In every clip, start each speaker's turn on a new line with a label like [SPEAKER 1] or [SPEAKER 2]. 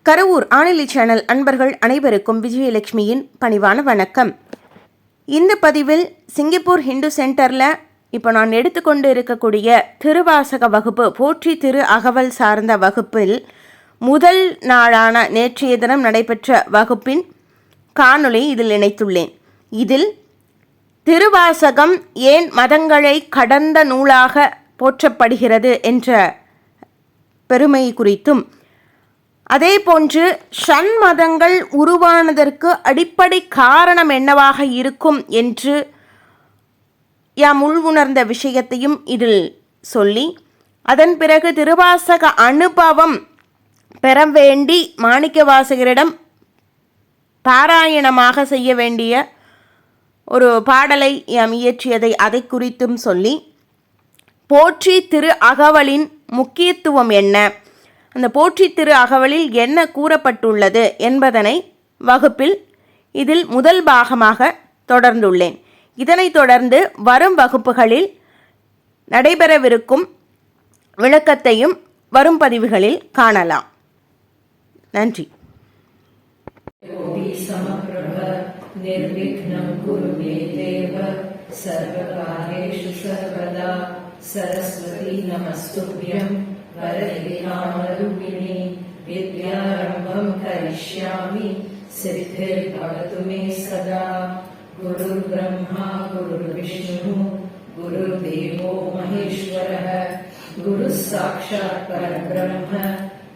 [SPEAKER 1] Karuvur ஆணிலி channel அன்பர்கள் அனைவருக்கும் விஜயலட்சுமியின் பணிவான வணக்கம். இந்த பதிவில் சிங்கப்பூர் ஹிந்து சென்டரில் இப்போ நான் எடுத்துக்கொண்டு இருக்கக்கூடிய திருவாசக வகுப்பு போற்றி திரு அகவல் சார்ந்த வகுப்பில் முதல் நாளான நேற்றைய தினம் நடைபெற்ற வகுப்பின் காணொளி இதில் இணைத்துள்ளேன். இதில் திருவாசகம் ஏன் மதங்களை கடந்த நூலாக போற்றப்படுகிறது என்ற பெருமை குறித்தும், அதேபோன்று ஷண்மதங்கள் உருவானதற்கு அடிப்படை காரணம் என்னவாக இருக்கும் என்று யாம் உள்வுணர்ந்த விஷயத்தையும் இதில் சொல்லி, அதன் பிறகு திருவாசக அனுபவம் பெற வேண்டி மாணிக்கவாசகரிடம் பாராயணமாக செய்ய வேண்டிய ஒரு பாடலை யாம் இயற்றியதை அதை குறித்தும் சொல்லி, போற்றி திரு அகவலின் முக்கியத்துவம் என்ன, அந்த போற்றி திரு அகவலில் என்ன கூறப்பட்டுள்ளது என்பதனை வகுப்பில் இதில் முதல் பாகமாக தொடர்ந்துள்ளேன். இதனைத் தொடர்ந்து வரும் வகுப்புகளில் நடைபெறவிருக்கும் விளக்கத்தையும் வரும் பதிவுகளில் காணலாம். நன்றி.
[SPEAKER 2] सरस्वती नमस्तुभ्यं वरदे कामरूपिणी विद्यारम्भं करिष्यामि सिद्धिर्भवतु मे सदा. गुरुर्ब्रह्मा गुरुर्विष्णुः गुरुर्देवो महेश्वरः गुरुः साक्षात् परब्रह्म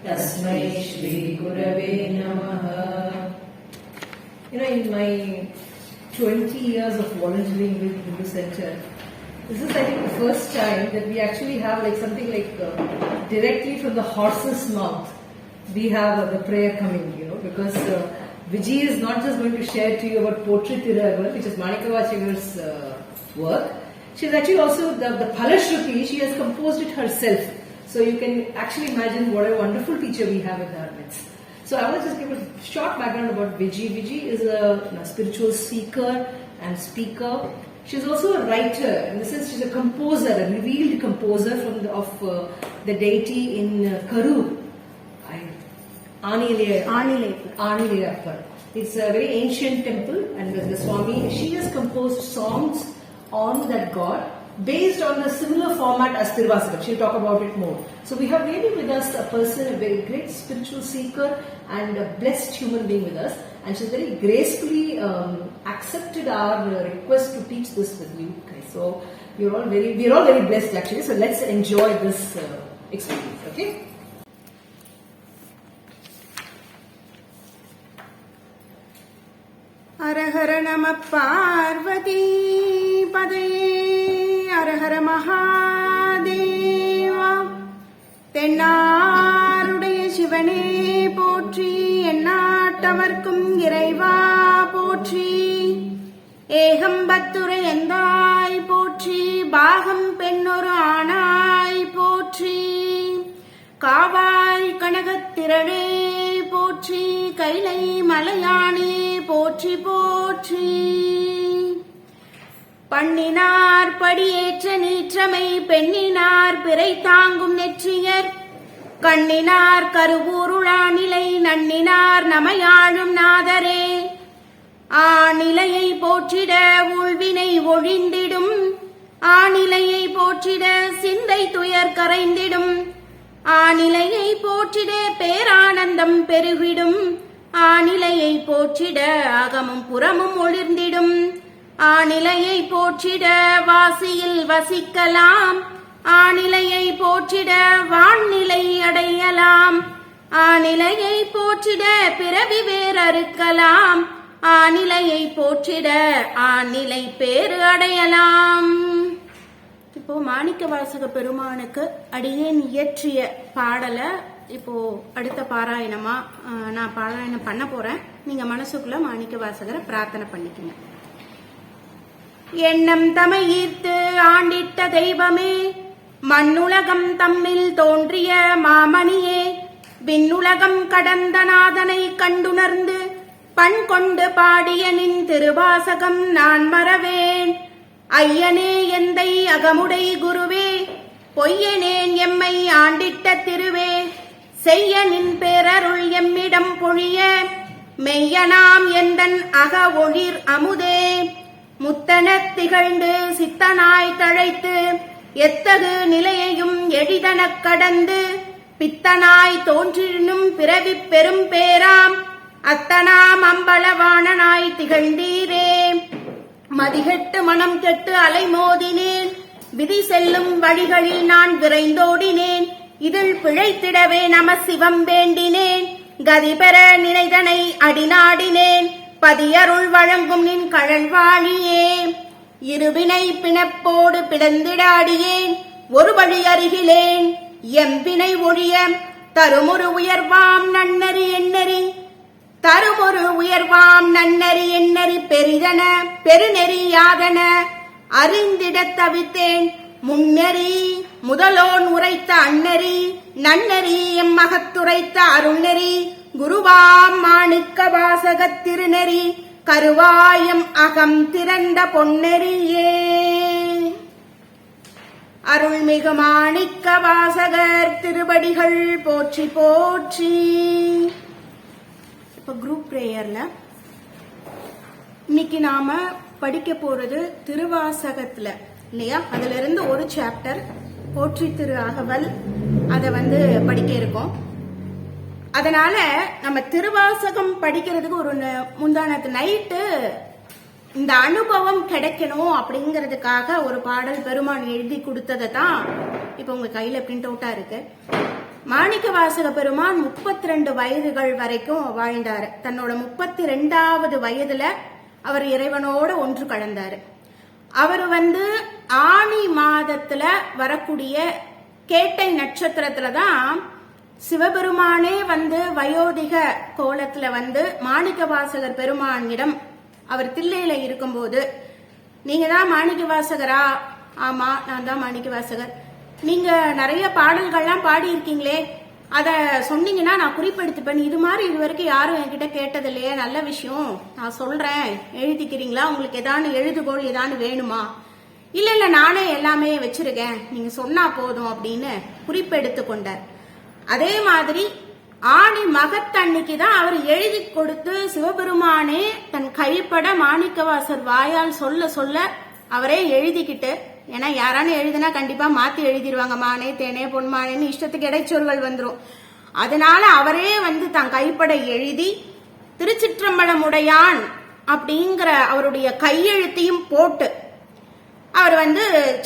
[SPEAKER 2] तस्मै श्री गुरवे नमः. In my 20 years of volunteering with Hindu Center, this is, I think, the first time that we actually have something directly from the horse's mouth. We have the prayer coming, because Vijay is not just going to share to you about Potri Thiragal, which is Manikavachagar's work. She is actually also the Phalashruti. She has composed it herself. So you can actually imagine what a wonderful teacher we have in our midst. So I want to just give a short background about Vijay. Vijay is a spiritual seeker and speaker. She's also a writer, in the sense she's a composer, a revealed composer of the deity in Karur, Anileyappan. It's a very ancient temple, and the Swami, she has composed songs on that god based on a similar format as Tiruvasakam. She'll talk about it more. So we have really with us a person, a very great spiritual seeker and a blessed human being with us. And she's very gracefully accepted our request to teach this with you guys. So we're all very blessed actually. So let's enjoy this experience, okay?
[SPEAKER 1] Arahara Nama Parvati Padaye Arahara Mahadeva தென்னாருடைய சிவனே போற்றி, எந்நாட்டவர்க்கும் இறைவா போற்றி, ஏகம்பத்துரை எந்தாய் போற்றி, பாகம் பெண்ணொரு ஆனாய் போற்றி, காவாய் கனகத்திரளே போற்றி, கைலை மலையானே போற்றி போற்றி. பண்ணினார் படியேற்ற நீற்றமை பெண்ணினார் பிறை தாங்கும் நெற்றியர், கண்ணினார் கருவூருளாநிலை நன்னினார் நமையாழும் நாதரே, ஆநிலையை போற்றிட உள்வினை ஒழிந்திடும், ஆநிலையை போற்றிட சிந்தை துயர் கரைந்திடும், ஆநிலையை போற்றிட பேரானந்தம் பெருகிடும், ஆநிலையை போற்றிட அகமும் புறமும் ஒளிர்ந்திடும், ஆநிலையை போற்றிட வாசியில் வசிக்கலாம், ஆநிலையை போற்றிட வான்நிலை அடையலாம், ஆநிலையை போற்றிட பிறவி வேறறுக்கலாம், ஆநிலையை போற்றிட ஆநிலை பேறு அடையலாம். இப்போ மாணிக்கவாசக பெருமானுக்கு அடியேன் இயற்றிய பாடலை இப்போ அடுத்த பாராயணமா நான் பாராயணம் பண்ண போறேன். நீங்க மனசுக்குள்ள மாணிக்கவாசகரை பிரார்த்தனை பண்ணிக்கங்க. எண்ணம் தமை ஈர்த்து ஆண்டிட்ட தெய்வமே, மண்ணுலகம் தம்மில் தோன்றிய மாமணியே, விண்ணுலகம் கடந்த நாதனை கண்டுணர்ந்து பண் கொண்டு பாடிய நின் திருவாசகம் நான் மறவேன். ஐயனே எந்தை அகமுடை குருவே, பொய்யனேன் எம்மை ஆண்டிட்ட திருவே, செய்ய நின் பேரருள் எம்மிடம் மெய்யனாம் எந்தன் அக ஒளிர் அமுதே முத்தனத் திகழ்ந்து சித்தனாய் தழைத்து எத்தகு நிலையையும் எளிதனக் கடந்து பித்தனாய் தோன்றினும் பிறவி பெரும் பேராம் அத்தனாம் அம்பலவாணனாய் திகழ்ந்தீரே. மதிகெட்டு மனம் கெட்டு அலைமோதினேன், விதி செல்லும் வழிகளில் நான் விரைந்தோடினேன், இதில் பிழைத்திடவே நம சிவம் வேண்டினேன், கதி பெற நினைதனை அடிநாடினேன், பதியருள் வழங்கும் நின் கழல்வாழியே. இருவினை பிணப்போடு பிளந்திடாடியேன், ஒரு வழி அருகிலேன், எம்பினை ஒழிய தருமொரு உயர்வாம் நன்னறி எண்ணறி, தருமொரு உயர்வாம் நன்னறி எண்ணறி பெரிதன பெருநெறி யாதன அறிந்திடத் தவித்தேன், முன்னெறி முதலோன் உரைத்த அந்நெறி நன்னெறி எம்மகத்துரைத்த அருள்நெறி, குருவாம் மாணிக்க வாசகத் திருநெறி, கருவாயம் அகம் திறந்த பொன்னெறியே. அருள்மிகு மாணிக்க வாசகர் திருவடிகள் போற்றி போற்றி. இப்ப குரூப் பிரேயர்ல இன்னைக்கு நாம படிக்க போறது திருவாசகத்துல இல்லையா, அதுல இருந்து ஒரு சாப்டர் போற்றி திரு அகவல், அதை படிக்க இருக்கோம். அதனால நம்ம திருவாசகம் படிக்கிறதுக்கு ஒரு முந்தானத்து நைட்டு இந்த அனுபவம் கிடைக்கணும் அப்படிங்கறதுக்காக ஒரு பாடல் பெருமான் எழுதி கொடுத்ததை தான் இப்ப உங்க கையில பிரிண்ட் அவுட்டா இருக்கு. மாணிக்க வாசக பெருமான் 32 வயதுகள் வரைக்கும் வாழ்ந்தாரு. தன்னோட 32வது வயதுல அவர் இறைவனோட ஒன்று கலந்தாரு. அவர் ஆனி மாதத்துல வரக்கூடிய கேட்டை நட்சத்திரத்துலதான் சிவபெருமானே வயோதிக கோலத்துல மாணிக்க வாசகர் பெருமானிடம் அவர் தில்லையில இருக்கும்போது, நீங்க தான் மாணிக்க வாசகரா? ஆமா, நான் தான் மாணிக்க வாசகர். நீங்க நிறைய பாடல்கள்லாம் பாடி இருக்கீங்களே, அத சொன்னீங்கன்னா நான் குறிப்பெடுத்துப்பேன். இது மாதிரி இது வரைக்கும் யாரும் என்கிட்ட கேட்டது இல்லையே, நல்ல விஷயம், நான் சொல்றேன், எழுதிக்கிறீங்களா? உங்களுக்கு ஏதானு எழுதுகோள் ஏதானு வேணுமா? இல்ல இல்ல, நானே எல்லாமே வச்சிருக்கேன், நீங்க சொன்னா போதும் அப்படின்னு குறிப்பெடுத்து கொண்டார். அதே மாதிரி ஆணி மகத்தன்னைக்கு தான் அவர் எழுதி கொடுத்து சிவபெருமானே தன் கைப்பட மாணிக்கவாசர் வாயால் சொல்ல சொல்ல அவரே எழுதிக்கிட்டு, ஏன்னா யாரானு எழுதினா கண்டிப்பா மாத்தி எழுதிடுவாங்க, மானே தேனே பொன்மானேன்னு இஷ்டத்துக்கு இடைச்சொல்கள் வந்துரும். அதனால அவரே தன் கைப்பட எழுதி திருச்சிற்றம்பலமுடையான் அப்படிங்கிற அவருடைய கையெழுத்தையும் போட்டு அவர்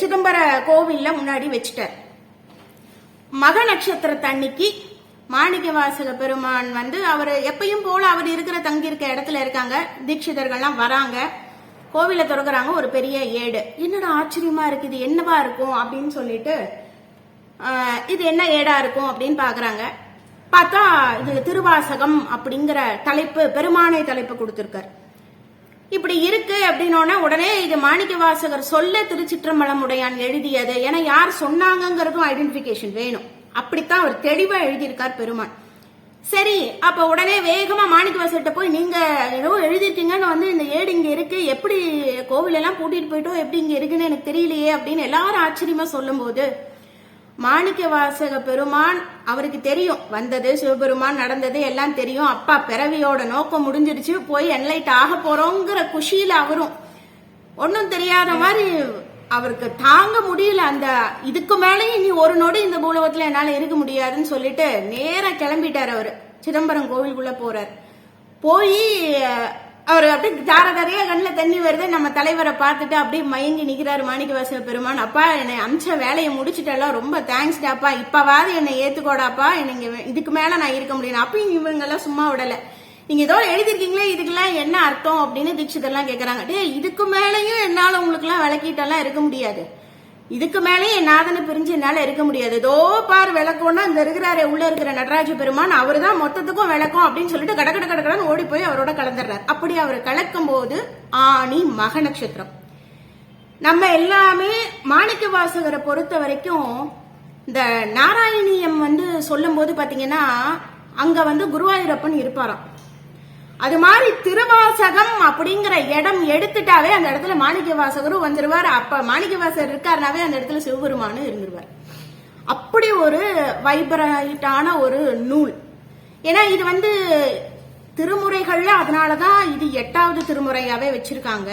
[SPEAKER 1] சிதம்பர கோவில்ல முன்னாடி வச்சுட்டார். மக நட்சத்திரத்தன்னைக்கு மாணிக்க வாசக பெருமான் அவர் எப்பயும் போல அவர் இருக்கிற தங்கி இருக்க இடத்துல இருக்காங்க. தீட்சிதர்கள்லாம் வராங்க, கோவில திறக்கிறாங்க. ஒரு பெரிய ஏடு, என்னடா ஆச்சரியமா இருக்கு, இது என்னவா இருக்கும் அப்படின்னு சொல்லிட்டு இது என்ன ஏடா இருக்கும் அப்படின்னு பாக்குறாங்க. பார்த்தா இது திருவாசகம் அப்படிங்கிற தலைப்பு, பெருமானை தலைப்பு கொடுத்திருக்கார். இப்படி இருக்கு அப்படின்னோட உடனே இது மாணிக்க வாசகர் சொல்ல திருச்சிற்றம்பலமுடையான் எழுதியது, ஏன்னா யார் சொன்னாங்கிறதும் ஐடென்டிபிகேஷன் வேணும். அப்படித்தான் அவர் தெளிவா எழுதியிருக்கார் பெருமான். சரி, அப்ப உடனே வேகமா மாணிக்க வாசகர்கிட்ட போய், நீங்க ஏதோ எழுதிருக்கீங்கன்னு இந்த ஏடு இங்க இருக்கு, எப்படி கோவில் எல்லாம் கூட்டிட்டு போயிட்டோம், எப்படி இங்க இருக்குன்னு எனக்கு தெரியலையே அப்படின்னு எல்லாரும் ஆச்சரியமா சொல்லும் போது, மாணிக்க வாசக பெருமான் அவருக்கு தெரியும், வந்தது சிவபெருமான், நடந்தது எல்லாம் தெரியும். அப்பா பிறவியோட நோக்கம் முடிஞ்சிருச்சு, போய் என்லைட் ஆக போறோங்கிற குஷியில அவரும் ஒன்னும் தெரியாத மாதிரி அவருக்கு தாங்க முடியல. அந்த இதுக்கு மேலேயும் இனி ஒரு நொடி இந்த பூலகத்துல என்னால இருக்க முடியாதுன்னு சொல்லிட்டு நேரா கிளம்பிட்டார். அவரு சிதம்பரம் கோவிலுக்குள்ள போறார். போய் அவர் அப்படியே தாரதாரையா கண்ணில் தண்ணி வருது. நம்ம தலைவரை பார்த்துட்டு அப்படியே மயங்கி நிக்கிறாரு மாணிக்க வாசக பெருமான். அப்பா, என்னை அமிச்ச வேலையை முடிச்சுட்டெல்லாம் ரொம்ப தேங்க்ஸ்டாப்பா, இப்பவாது என்னை ஏத்துக்கோடாப்பா, எனக்கு இதுக்கு மேல நான் இருக்க முடியும். அப்பயும் இவங்க எல்லாம் சும்மா விடல, நீங்க ஏதோ எழுதிருக்கீங்களே, இதுக்கெல்லாம் என்ன அர்த்தம் அப்படின்னு தீட்சிதெல்லாம் கேட்கறாங்க. டே, இதுக்கு மேலேயும் என்னால உங்களுக்கு எல்லாம் விளக்கிட்டெல்லாம் இருக்க முடியாது, இதுக்கு மேலேயும் என் நாதனை பிரிஞ்சு என்னால இருக்க முடியாது. ஏதோ பார் விளக்கம்னா இந்த இருக்கிறாரு உள்ள இருக்கிற நடராஜ பெருமான், அவரு தான் மொத்தத்துக்கும் விளக்கம் அப்படின்னு சொல்லிட்டு கடகட கடகடன்னு ஓடி போய் அவரோட கலந்துடுறாரு. அப்படி அவர் கலக்கும் போது ஆணி மக நட்சத்திரம். நம்ம எல்லாமே மாணிக்க வாசகரை பொறுத்த வரைக்கும் இந்த நாராயணியம் சொல்லும் போது பாத்தீங்கன்னா அங்க குருவாயூரப்பன் இருப்பாராம். அது மாதிரி திருவாசகம் அப்படிங்கிற இடம் எடுத்துட்டாவே அந்த இடத்துல மாணிக்க வாசகரும் வந்துருவார். அப்ப மாணிக்க வாசகர் இருக்காருனாவே அந்த இடத்துல சிவபெருமானும் இருந்துருவார். அப்படி ஒரு வைப்ரேட்டான ஒரு நூல். ஏன்னா இது திருமுறைகள்ல அதனாலதான் இது 8வது திருமுறையாவே வச்சிருக்காங்க.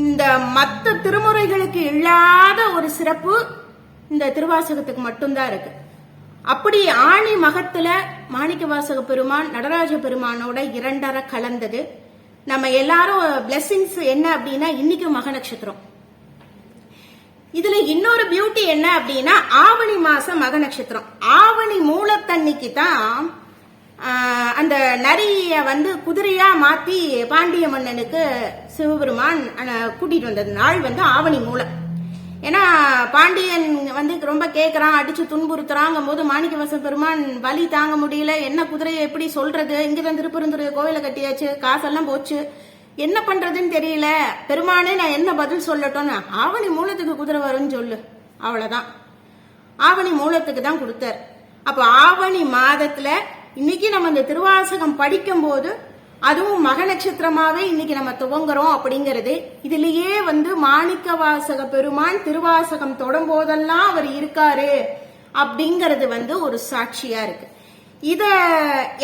[SPEAKER 1] இந்த மத்த திருமுறைகளுக்கு இல்லாத ஒரு சிறப்பு இந்த திருவாசகத்துக்கு மட்டும்தான் இருக்கு. அப்படி ஆணி மகத்துல மாணிக்கவாசக பெருமான் நடராஜ பெருமானோட 2.5 கலந்தது. நம்ம எல்லாரும் பிளெஸிங்ஸ் என்ன அப்படின்னா இன்னைக்கு மக நட்சத்திரம். இதுல இன்னொரு பியூட்டி என்ன அப்படின்னா ஆவணி மாசம் மக நட்சத்திரம். ஆவணி மூலத்தன்னைக்கு தான் அந்த நரிய வந்து குதிரையா மாத்தி பாண்டிய மன்னனுக்கு சிவபெருமான் கூட்டிட்டு வந்தது நாள் வந்து ஆவணி மூலம். ஏன்னா பாண்டியன் வந்து ரொம்ப கேட்கறான், அடிச்சு துன்புறுத்துறாங்கும் போது மாணிக்கவாசக பெருமான் வலி தாங்க முடியல, என்ன குதிரையை எப்படி சொல்றது, இங்கதான் திருப்பரந்துரை கோவில கட்டியாச்சு, காசெல்லாம் போச்சு, என்ன பண்றதுன்னு தெரியல, பெருமானே நான் என்ன பதில் சொல்லட்டோன்னு, ஆவணி மூலத்துக்கு குதிரை வரும்னு சொல்லு, அவ்வளவுதான். ஆவணி மூலத்துக்கு தான் கொடுத்தார். அப்ப ஆவணி மாதத்துல இன்னைக்கு நம்ம இந்த திருவாசகம் படிக்கும் போது அதுவும் மக நட்சத்திரமாவே இன்னைக்கு நம்ம துவங்குறோம் அப்படிங்கிறது இதுலயே வந்து மாணிக்கவாசக பெருமான் திருவாசகம் தொடும் போதெல்லாம் அவர் இருக்காரு அப்படிங்கிறது வந்து ஒரு சாட்சியா இருக்கு. இத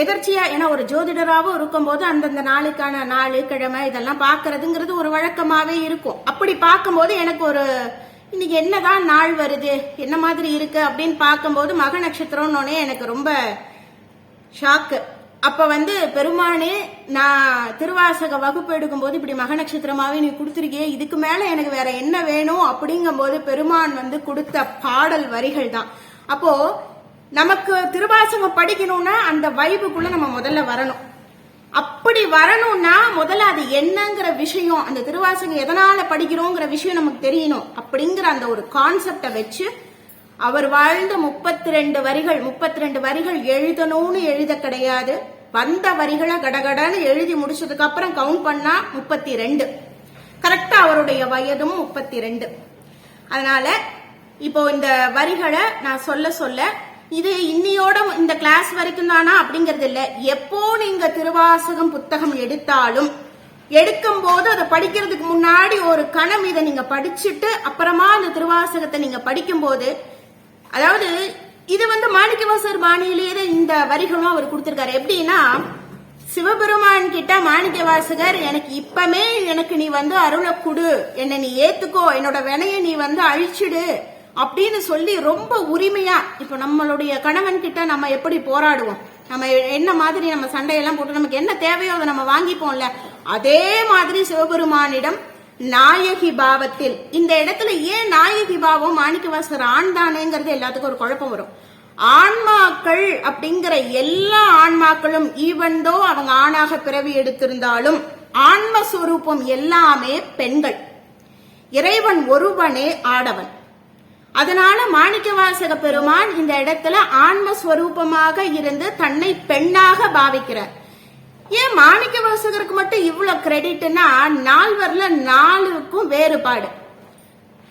[SPEAKER 1] எதர்ச்சியா ஏன்னா ஒரு ஜோதிடராகவும் இருக்கும் போது அந்தந்த நாளுக்கான நாள் கிழமை இதெல்லாம் பாக்குறதுங்கிறது ஒரு வழக்கமாவே இருக்கும். அப்படி பார்க்கும்போது எனக்கு ஒரு இன்னைக்கு என்னதான் நாள் வருது என்ன மாதிரி இருக்கு அப்படின்னு பார்க்கும்போது மக நட்சத்திரம்னோடனே எனக்கு ரொம்ப ஷாக்கு. அப்ப வந்து பெருமானே நான் திருவாசக வகுப்பு எடுக்கும் போது இப்படி மக நட்சத்திரமாவே நீ கொடுத்துருக்கியே, இதுக்கு மேல எனக்கு வேற என்ன வேணும் அப்படிங்கும் போது பெருமான் வந்து கொடுத்த பாடல் வரிகள் தான். அப்போ நமக்கு திருவாசகம் படிக்கணும்னா அந்த வைபுக்குள்ள நம்ம முதல்ல வரணும். அப்படி வரணும்னா முதல்ல அது என்னங்கிற விஷயம், அந்த திருவாசகம் எதனால படிக்கிறோங்கிற விஷயம் நமக்கு தெரியணும். அப்படிங்கிற அந்த ஒரு கான்செப்டை வச்சு அவர் வாழ்ந்த 32 வரிகள் எழுதணும்னு எழுத கிடையாது. வந்த வரிகளை கடகடன்னு எழுதி முடிச்சதுக்கு அப்புறம் கவுண்ட் பண்ணா 32. கரெக்டா அவருடைய வயதும் 32. அதனால இப்போ இந்த வரிகளை நான் சொல்ல இது இன்னியோட இந்த கிளாஸ் வரைக்கும் தானா அப்படிங்கறது இல்ல. எப்போ நீங்க திருவாசகம் புத்தகம் எடுத்தாலும் எடுக்கும் போது அதை படிக்கிறதுக்கு முன்னாடி ஒரு கணம் இதை நீங்க படிச்சுட்டு அப்புறமா அந்த திருவாசகத்தை நீங்க படிக்கும் போது, அதாவது இது வந்து மாணிக்கவாசகர் பாணியிலேயே இந்த வரிகளும் அவர் கொடுத்திருக்காரு. எப்படின்னா சிவபெருமான் கிட்ட மாணிக்கவாசகர் எனக்கு இப்பமே எனக்கு நீ வந்து அருளை கொடு, என்னை நீ ஏத்துக்கோ, என்னோட வினைய நீ வந்து அழிச்சிடு அப்படின்னு சொல்லி ரொம்ப உரிமையா, இப்ப நம்மளுடைய கணவன் கிட்ட நம்ம எப்படி போராடுவோம், நம்ம என்ன மாதிரி நம்ம சண்டையெல்லாம் போட்டு நமக்கு என்ன தேவையோ அதை நம்ம வாங்கிப்போம்ல, அதே மாதிரி சிவபெருமானிடம் நாயகி பாவத்தில். இந்த இடத்துல ஏன் நாயகி பாவம் மாணிக்கவாசகர் ஆண் தானேங்கிறது எல்லாத்துக்கும் ஒரு குழப்பம் வரும். ஆன்மாக்கள் அப்படிங்கிற எல்லா ஆன்மாக்களும் ஈவன்தோ அவங்க ஆணாக பிறவி எடுத்திருந்தாலும் ஆன்மஸ்வரூபம் எல்லாமே பெண்கள். இறைவன் ஒருவனே ஆடவன். அதனால மாணிக்கவாசக பெருமான் இந்த இடத்துல ஆன்மஸ்வரூபமாக இருந்து தன்னை பெண்ணாக பாவிக்கிறார். ஏன் மாணிக்கவாசகருக்கு மட்டும் இவ்வளவு கிரெடிட்னா, 4 4க்கும் வேறுபாடு.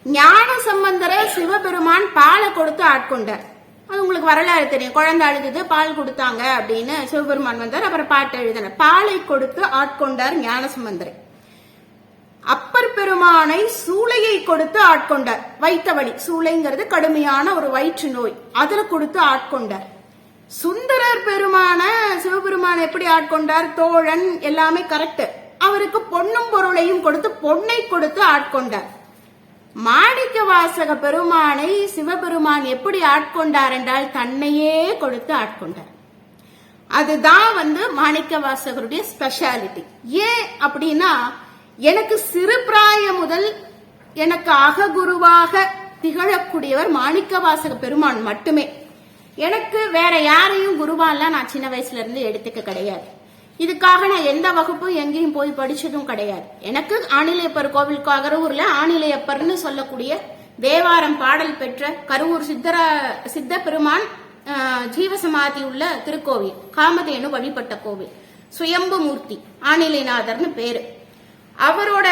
[SPEAKER 1] ஞான சம்பந்தர சிவபெருமான் பாலை கொடுத்து ஆட்கொண்டார். அது உங்களுக்கு வரலாறு தெரியும். குழந்தை அழுது பால் கொடுத்தாங்க அப்படின்னு சிவபெருமான் வந்தார். அப்புறம் பாட்டு எழுதினார். பாலை கொடுத்து ஆட்கொண்டார் ஞான சம்பந்தரை. அப்பர் பெருமானை சூளையை கொடுத்து ஆட்கொண்டார். வைத்த வலி, சூளைங்கிறது கடுமையான ஒரு வயிற்று நோய், அதுல கொடுத்து ஆட்கொண்டார். சுந்தரர் பெருமான சிவபெருமான் எப்படி ஆட்கொண்டார், தோழன் எல்லாமே கரெக்ட். அவருக்கு பொன்னும் பொருளையும் கொடுத்து பொன்னை கொடுத்து ஆட்கொண்டார். மாணிக்கவாசக பெருமானை சிவபெருமான் எப்படி ஆட்கொண்டார் என்றால் தன்னையே கொடுத்து ஆட்கொண்டார். அதுதான் வந்து மாணிக்கவாசகருடைய ஸ்பெஷாலிட்டி. ஏன் அப்படின்னா, எனக்கு சிறு பிராயம் முதல் எனக்கு அககுருவாக திகழக்கூடியவர் மாணிக்கவாசக பெருமான் மட்டுமே. எனக்கு வேற யாரையும் குருவாலாம் நான் சின்ன வயசுல இருந்து எடுத்துக்க கிடையாது. இதுக்காக நான் எந்த வகுப்பும் எங்கேயும் போய் படிச்சதும் கிடையாது. எனக்கு ஆணிலையப்பர் கோவில் கரூர்ல ஆணிலையப்பர்னு சொல்லக்கூடிய தேவாரம் பாடல் பெற்ற கரூர் சித்த பெருமான் ஜீவசமாதி உள்ள திருக்கோவில், காமதேனு வழிபட்ட கோவில், சுயம்பு மூர்த்தி ஆணிலைநாதர்னு பேரு. அவரோட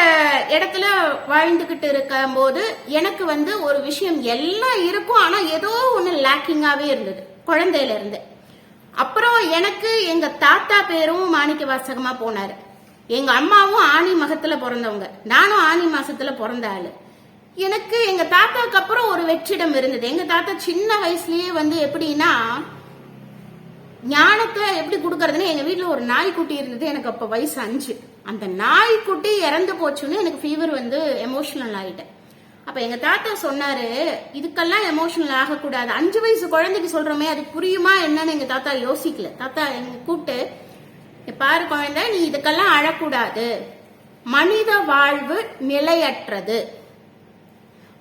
[SPEAKER 1] இடத்துல வாழ்ந்துகிட்டு இருக்கும் போது எனக்கு வந்து ஒரு விஷயம் எல்லாம் இருக்கும், ஆனா ஏதோ ஒண்ணு லேக்கிங்காவே இருந்தது குழந்தையில இருந்து. அப்புறம் எனக்கு எங்க தாத்தா பேரும் மாணிக்கவாசகமா போனாரு. எங்க அம்மாவும் ஆனி மகத்துல பிறந்தவங்க, நானும் ஆனி மாசத்துல பிறந்த ஆளு. எனக்கு எங்க தாத்தாக்கு அப்புறம் ஒரு வெற்றிடம் இருந்தது. எங்க தாத்தா சின்ன வயசுலயே வந்து எப்படின்னா ஞானத்தை எப்படி கொடுக்கறதுன்னு எங்க வீட்டுல ஒரு நாய்க்குட்டி இருந்தது. எனக்கு அப்ப வயசு 5. அந்த நாய்க்குட்டி இறந்து போச்சுன்னு எனக்கு ஃபீவர் வந்து எமோஷனல் ஆயிட்டேன். அப்ப எங்க தாத்தா சொன்னாரு, இதுக்கெல்லாம் எமோஷனல் ஆகக்கூடாது. 5 வயசு குழந்தைக்கு சொல்றோமே அது புரியுமா என்னன்னு எங்க தாத்தா யோசிக்கல. தாத்தா எங்க கூப்பிட்டு, பாரு குழந்தை, நீ இதுக்கெல்லாம் அழக்கூடாது. மனித வாழ்வு நிலையற்றது.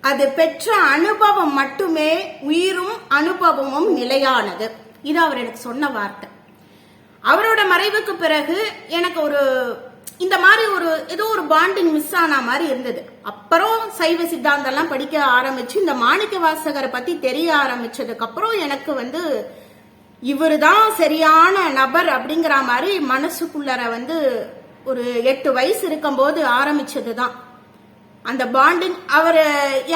[SPEAKER 1] அது பெற்ற அனுபவம் மட்டுமே உயிரும் அனுபவமும் நிலையானது. இது அவர் எனக்கு சொன்ன வார்த்தை. அவரோட மறைவுக்கு பிறகு எனக்கு ஒரு இந்த மாதிரி ஏதோ ஒரு பாண்டிங் மிஸ் ஆன மாதிரி இருந்தது. அப்புறம் சைவ சித்தாந்தம் எல்லாம் படிக்க ஆரம்பிச்சு இந்த மாணிக்க வாசகரை பத்தி தெரிய ஆரம்பிச்சதுக்கு அப்புறம் எனக்கு வந்து இவருதான் சரியான நபர் அப்படிங்கிற மாதிரி மனசுக்குள்ளர வந்து ஒரு 8 வயசு இருக்கும் போது ஆரம்பிச்சதுதான் அந்த பாண்டிங். அவர்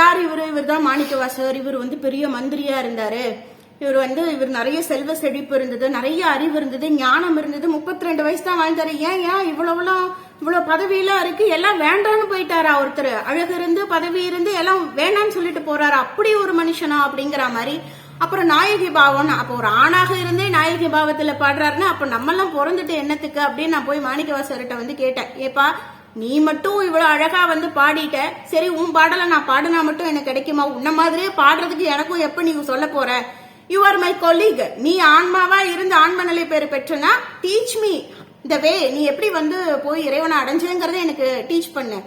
[SPEAKER 1] யார்? இவர் தான் மாணிக்க வாசகர். இவர் வந்து பெரிய மந்திரியா இருந்தாரு. இவர் நிறைய செல்வ செழிப்பு இருந்தது, நிறைய அறிவு இருந்தது, ஞானம் இருந்தது. 32 வயசு தான் வாழ்ந்தாரு. ஏன் இவ்வளவு பதவியெல்லாம் இருக்கு, எல்லாம் வேண்டான்னு போயிட்டாரா ஒருத்தர்? அழகு இருந்து பதவி இருந்து எல்லாம் வேண்டான்னு சொல்லிட்டு போறாரு. அப்படி ஒரு மனுஷனா அப்படிங்கிற மாதிரி. அப்புறம் நாயகி பாவம், அப்போ ஒரு ஆணாக இருந்தே நாயகி பாவத்துல பாடுறாருன்னா அப்ப நம்ம எல்லாம் பிறந்துட்டு என்னத்துக்கு அப்படின்னு நான் போய் மாணிக்கவாசகர்கிட்ட வந்து கேட்டேன். ஏப்பா, நீ மட்டும் இவ்வளவு அழகா வந்து பாடிட்ட, சரி உன் பாடல நான் பாடினா மட்டும் எனக்கு கிடைக்குமா? உன்ன மாதிரியே பாடுறதுக்கு எனக்கும் எப்ப நீ சொல்ல போற? You are my colleague. நீ ஆன்மாவா இருந்து ஆன்ம நிலை பேர் பெற்றனா டீச் மீ த வே. நீ எப்படி வந்து போய் இறைவனை அடைஞ்சுங்கிறத எனக்கு டீச் பண்ணு.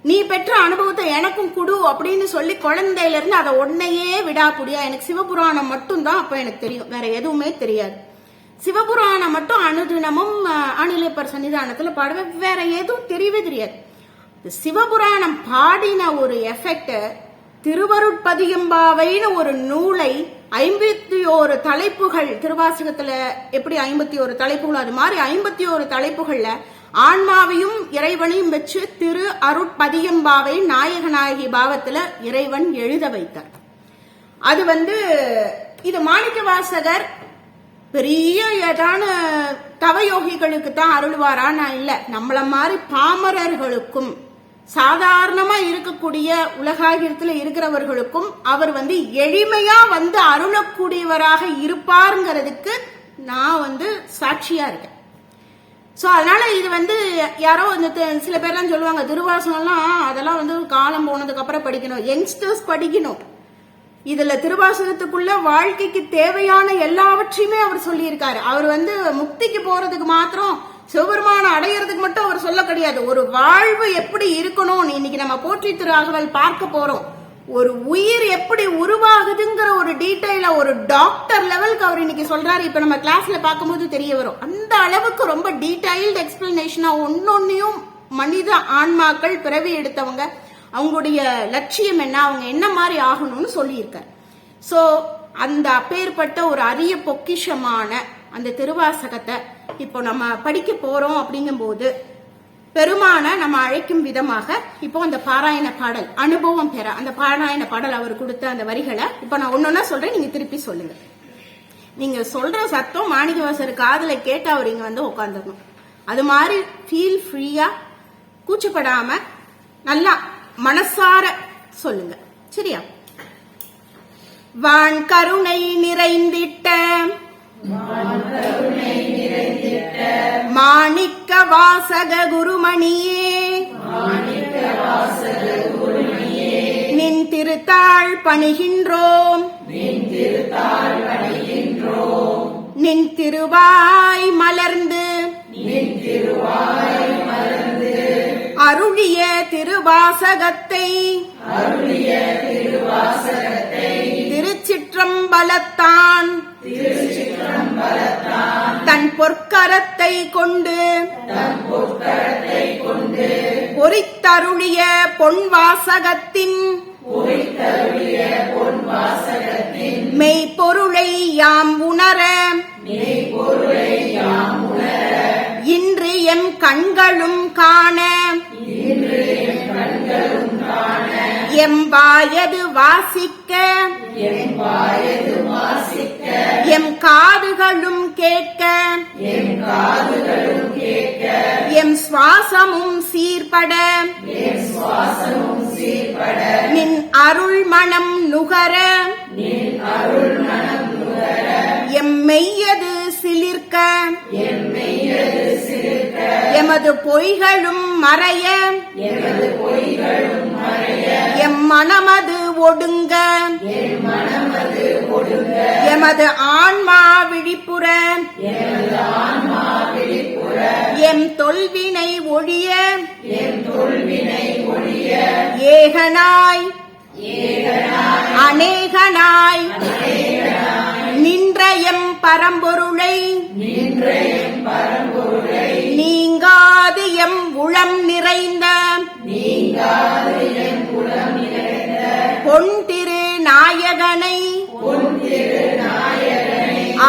[SPEAKER 1] நீ பெற்ற அனுபவத்தை எனக்கும் குடு அப்படின்னு சொல்லி குழந்தையில இருந்து அதை ஒன்னையே விடாப்புடியா. எனக்கு சிவபுராணம் மட்டும் தான் அப்ப எனக்கு தெரியும், வேற எதுவுமே தெரியாது. சிவபுராணம் மட்டும் அனுதினமும் அணிலப்பர் சன்னிதானத்துல பாடுவேன், வேற எதுவும் தெரியவே தெரியாது. சிவபுராணம் பாடின ஒரு எஃபெக்ட் திருவருட்பதியம்பாவைன்னு ஒரு நூலை 51 தலைப்புகள், திருவாசகத்துல எப்படி 51 தலைப்புகள், அது மாதிரி 51 தலைப்புகள்ல ஆன்மாவையும் இறைவனையும் வச்சு திரு அருட்பதியம்பாவை நாயகநாயகி பாவத்துல இறைவன் எழுத வைத்தார். அது வந்து இது மாணிக்க வாசகர் பெரிய ஏதான தவயோகிகளுக்கு தான் அருள்வாரா? நான் இல்ல, நம்மள மாதிரி பாமரர்களுக்கும் சாதாரணமா இருக்கக்கூடிய உலகாகிரத்துல இருக்கிறவர்களுக்கும் அவர் வந்து எளிமையா வந்து அருளக்கூடியவராக இருப்பாருங்கிறதுக்கு நான் வந்து சாட்சியா இருக்கேன். சோ அதனால இது வந்து யாரோ சில பேர்லாம் சொல்லுவாங்க திருவாசகம்லாம் அதெல்லாம் வந்து காலம் போனதுக்கு அப்புறம் படிக்கணும், யங்ஸ்டர்ஸ் படிக்கணும். இதுல திருவாசகத்துக்குள்ள வாழ்க்கைக்கு தேவையான எல்லாவற்றையுமே அவர் சொல்லி இருக்காரு. அவர் வந்து முக்திக்கு போறதுக்கு மாத்திரம் சிவபெருமான அடையறதுக்கு மட்டும் அவர் சொல்ல கிடையாது. ஒரு வாழ்வு எப்படி இருக்கணும் இன்னைக்கு நம்ம போற்றி திரு பார்க்க போறோம். ஒரு உயிர் எப்படி உருவாகுதுங்கிற ஒரு டீடைல ஒரு டாக்டர் லெவலுக்கு அவர் இன்னைக்கு சொல்றாரு. இப்ப நம்ம கிளாஸ்ல பார்க்கும்போது தெரிய வரும். அந்த அளவுக்கு ரொம்ப டீடைல்டு எக்ஸ்பிளனேஷனா ஒன்னொன்னையும் மனித ஆன்மாக்கள் பிறவி எடுத்தவங்க அவங்களுடைய லட்சியம் என்ன, அவங்க என்ன மாதிரி ஆகணும்னு சொல்லியிருக்காரு. சோ அந்த அப்பேற்பட்ட ஒரு அரிய பொக்கிஷமான அந்த திருவாசகத்தை இப்போ நம்ம படிக்க போறோம். அப்படிங்கும் போது பெருமான நம்ம அழைக்கும் விதமாக இப்போ அந்த பாராயண பாடல் அனுபவம் பெற அந்த பாராயண பாடல் அவர் கொடுத்த அந்த வரிகளை இப்போ நான் ஒன்னொன்னா சொல்றேன், நீங்க திருப்பி சொல்லுங்க. நீங்க சொல்ற சத்தம் மாணிக்கவாசகர் காதுல கேட்டு அவர் இங்க வந்து உட்காந்துடணும். அது மாதிரி ஃபீல் ஃப்ரீயா, கூச்சப்படாம நல்லா மனசார சொல்லுங்க, சரியா? வான் கருணை நிறைந்திட்ட மாணிக்க வாசக குருமணியே, நின் திருத்தாள் பணிகின்றோம், நின் திருவாய் மலர்ந்து அருளிய திருவாசகத்தை திருச்சிற்றம்பலத்தான் தன் பொற்கரத்தை கொண்டு பொறித்தருளிய பொன்வாசகத்தின் மெய்ப்பொருளை யாம் உணர இன்று எம் கண்களும் காண எம் வாயது வாசிக்க எம் காதுகளும் கேட்க எம் சுவாசமும் சீர்பட நின் அருள் மனம் நுகர எம் மெய்யது சிலிர்க்க எமது பொய்களும் மறைய எம் மனமது ஒடுங்க எமது ஆன்மா விழிப்புற எம் தொல்வினை ஒழிய ஏகனாய் அநேகனாய் நின்ற எம் பரம்பொருளை நீங்காது எம் உளம் நிறைந்த பொன்திரு நாயகனை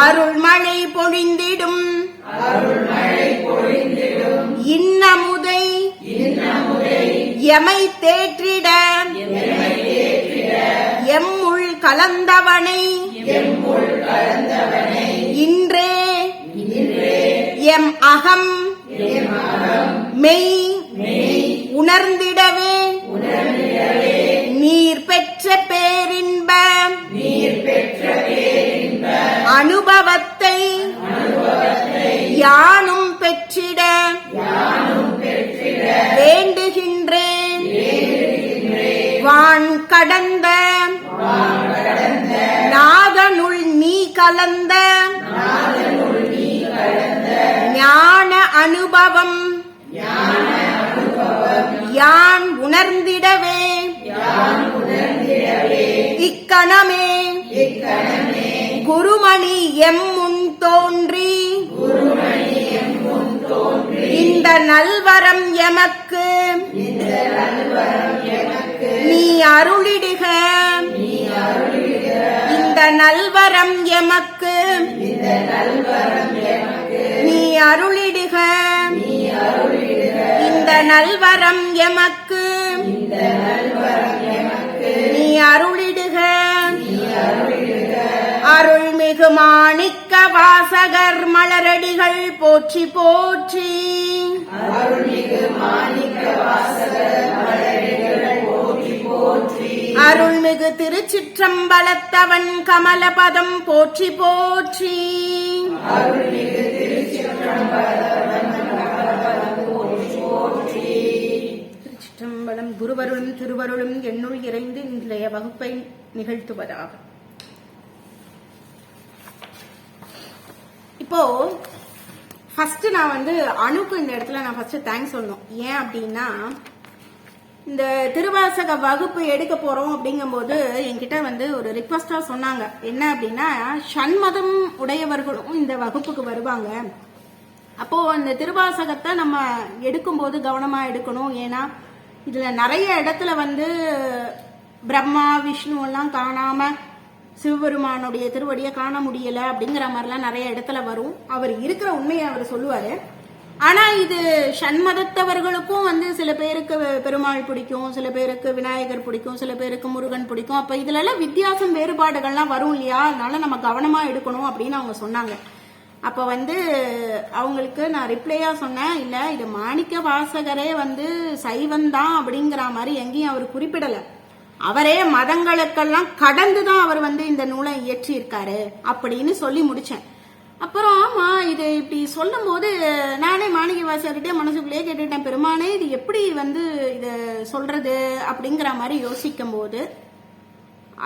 [SPEAKER 1] அருள்மழை பொழிந்திடும் இன்னமுதை எமை தேற்றிட எம்முள் கலந்தவனை இன்றே எம் அகம் மெய் உணர்ந்திடவே நீர் பெற்ற பேரின்ப அனுபவத்தை யானும் பெற்றிட வேண்டுகின்றேன் வான் கடந்த நாதனுள் நீ கலந்த ஞான அனுபவம் யான் உணர்ந்திடவே இக்கணமே குருமணி எம் முன் தோன்றி இந்த நல்வரம் எமக்கு நீ அருளிடுக இந்த நல்வரம் எமக்கு நீ அருளிடுக இந்த நல்வரம் எமக்கு நீ அருளிடுக அருள்மிகு மாணிக்க வாசகர் மலரடிகள் போற்றி போற்றி அருள்மிகு திருச்சிற்றம்பலத்தவன் கமலபதம் போற்றி போற்றி திருச்சிற்றம்பலம் குருவருளும் திருவருளும் என்னுள் இறைந்து இன்றைய வகுப்பை நிகழ்த்துவதாக. இப்போ ஃபர்ஸ்ட் நான் அணுக்கு இந்த இடத்துல நான் ஃபர்ஸ்ட் தேங்க்ஸ் சொல்லணும். ஏன் அப்படின்னா இந்த திருவாசக வகுப்பு எடுக்க போறோம் அப்படிங்கும்போது என்கிட்ட ஒரு ரிக்வஸ்டா சொன்னாங்க. என்ன அப்படின்னா ஷண்மதம் உடையவர்களும் இந்த வகுப்புக்கு வருவாங்க. அப்போ அந்த திருவாசகத்தை நம்ம எடுக்கும்போது கவனமா எடுக்கணும். ஏன்னா இதுல நிறைய இடத்துல பிரம்மா விஷ்ணு எல்லாம் காணாம சிவபெருமானுடைய திருவடியை காண முடியல அப்படிங்கிற மாதிரிலாம் நிறைய இடத்துல வரும். அவர் இருக்கிற உண்மையை அவர் சொல்லுவாரு. ஆனா இது ஷண்மதத்தவர்களுக்கும் சில பேருக்கு பெருமாள் பிடிக்கும், சில பேருக்கு விநாயகர் பிடிக்கும், சில பேருக்கு முருகன் பிடிக்கும். அப்ப இதுல எல்லாம் வித்தியாசம் வேறுபாடுகள்லாம் வரும் இல்லையா? அதனால நம்ம கவனமா எடுக்கணும் அப்படின்னு அவங்க சொன்னாங்க. அப்ப அவங்களுக்கு நான் ரிப்ளையா சொன்னேன், இல்ல இது மாணிக்க வாசகரே சைவந்தான் அப்படிங்கிற மாதிரி எங்கேயும் அவர் குறிப்பிடல. அவரே மதங்களுக்கெல்லாம் கடந்துதான் அவர் இந்த நூலை இயற்றி இருக்காரு அப்படின்னு சொல்லி முடிச்சேன். அப்புறம் ஆமா இது இப்படி சொல்லும் போது நானே மாணிக்க வாசகர்கிட்ட மனசுக்குள்ளேயே கேட்டுட்டேன், பெருமானே இது எப்படி இத சொல்றது அப்படிங்கிற மாதிரி யோசிக்கும் போது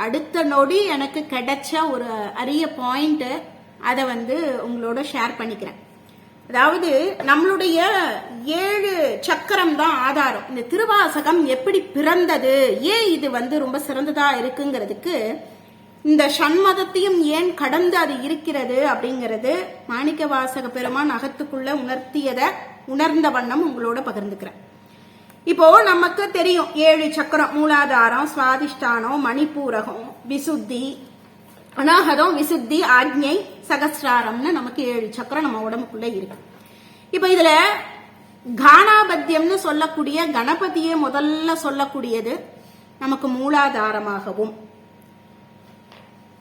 [SPEAKER 1] அடுத்த நொடி எனக்கு கிடைச்ச ஒரு அரிய பாயிண்ட், அதை உங்களோட ஷேர் பண்ணிக்கிறேன். அதாவது நம்மளுடைய 7 சக்கரம் தான் ஆதாரம். இந்த திருவாசகம் எப்படி பிறந்தது, ஏன் இது ரொம்ப சிறந்ததா இருக்குங்கிறதுக்கு இந்த ஷண்மதத்தையும் ஏன் கடந்து அது இருக்கிறது அப்படிங்கிறது மாணிக்க வாசக பெருமான் அகத்துக்குள்ள உணர்ந்த வண்ணம் உங்களோட பகிர்ந்துக்கிறேன். இப்போ நமக்கு தெரியும் 7 சக்கரம்: மூலாதாரம், சுவாதிஷ்டானம், மணிப்பூரகம், விசுத்தி, அநாகதம், விசுத்தி, ஆக்ஞை, சகஸ்ராரம்னு நமக்கு 7 சக்கரம் நம்ம உடம்புக்குள்ள இருக்கு. இப்ப இதுல கானாபத்தியம்னு சொல்லக்கூடிய கணபதியை முதல்ல சொல்லக்கூடியது நமக்கு மூலாதாரமாகவும்,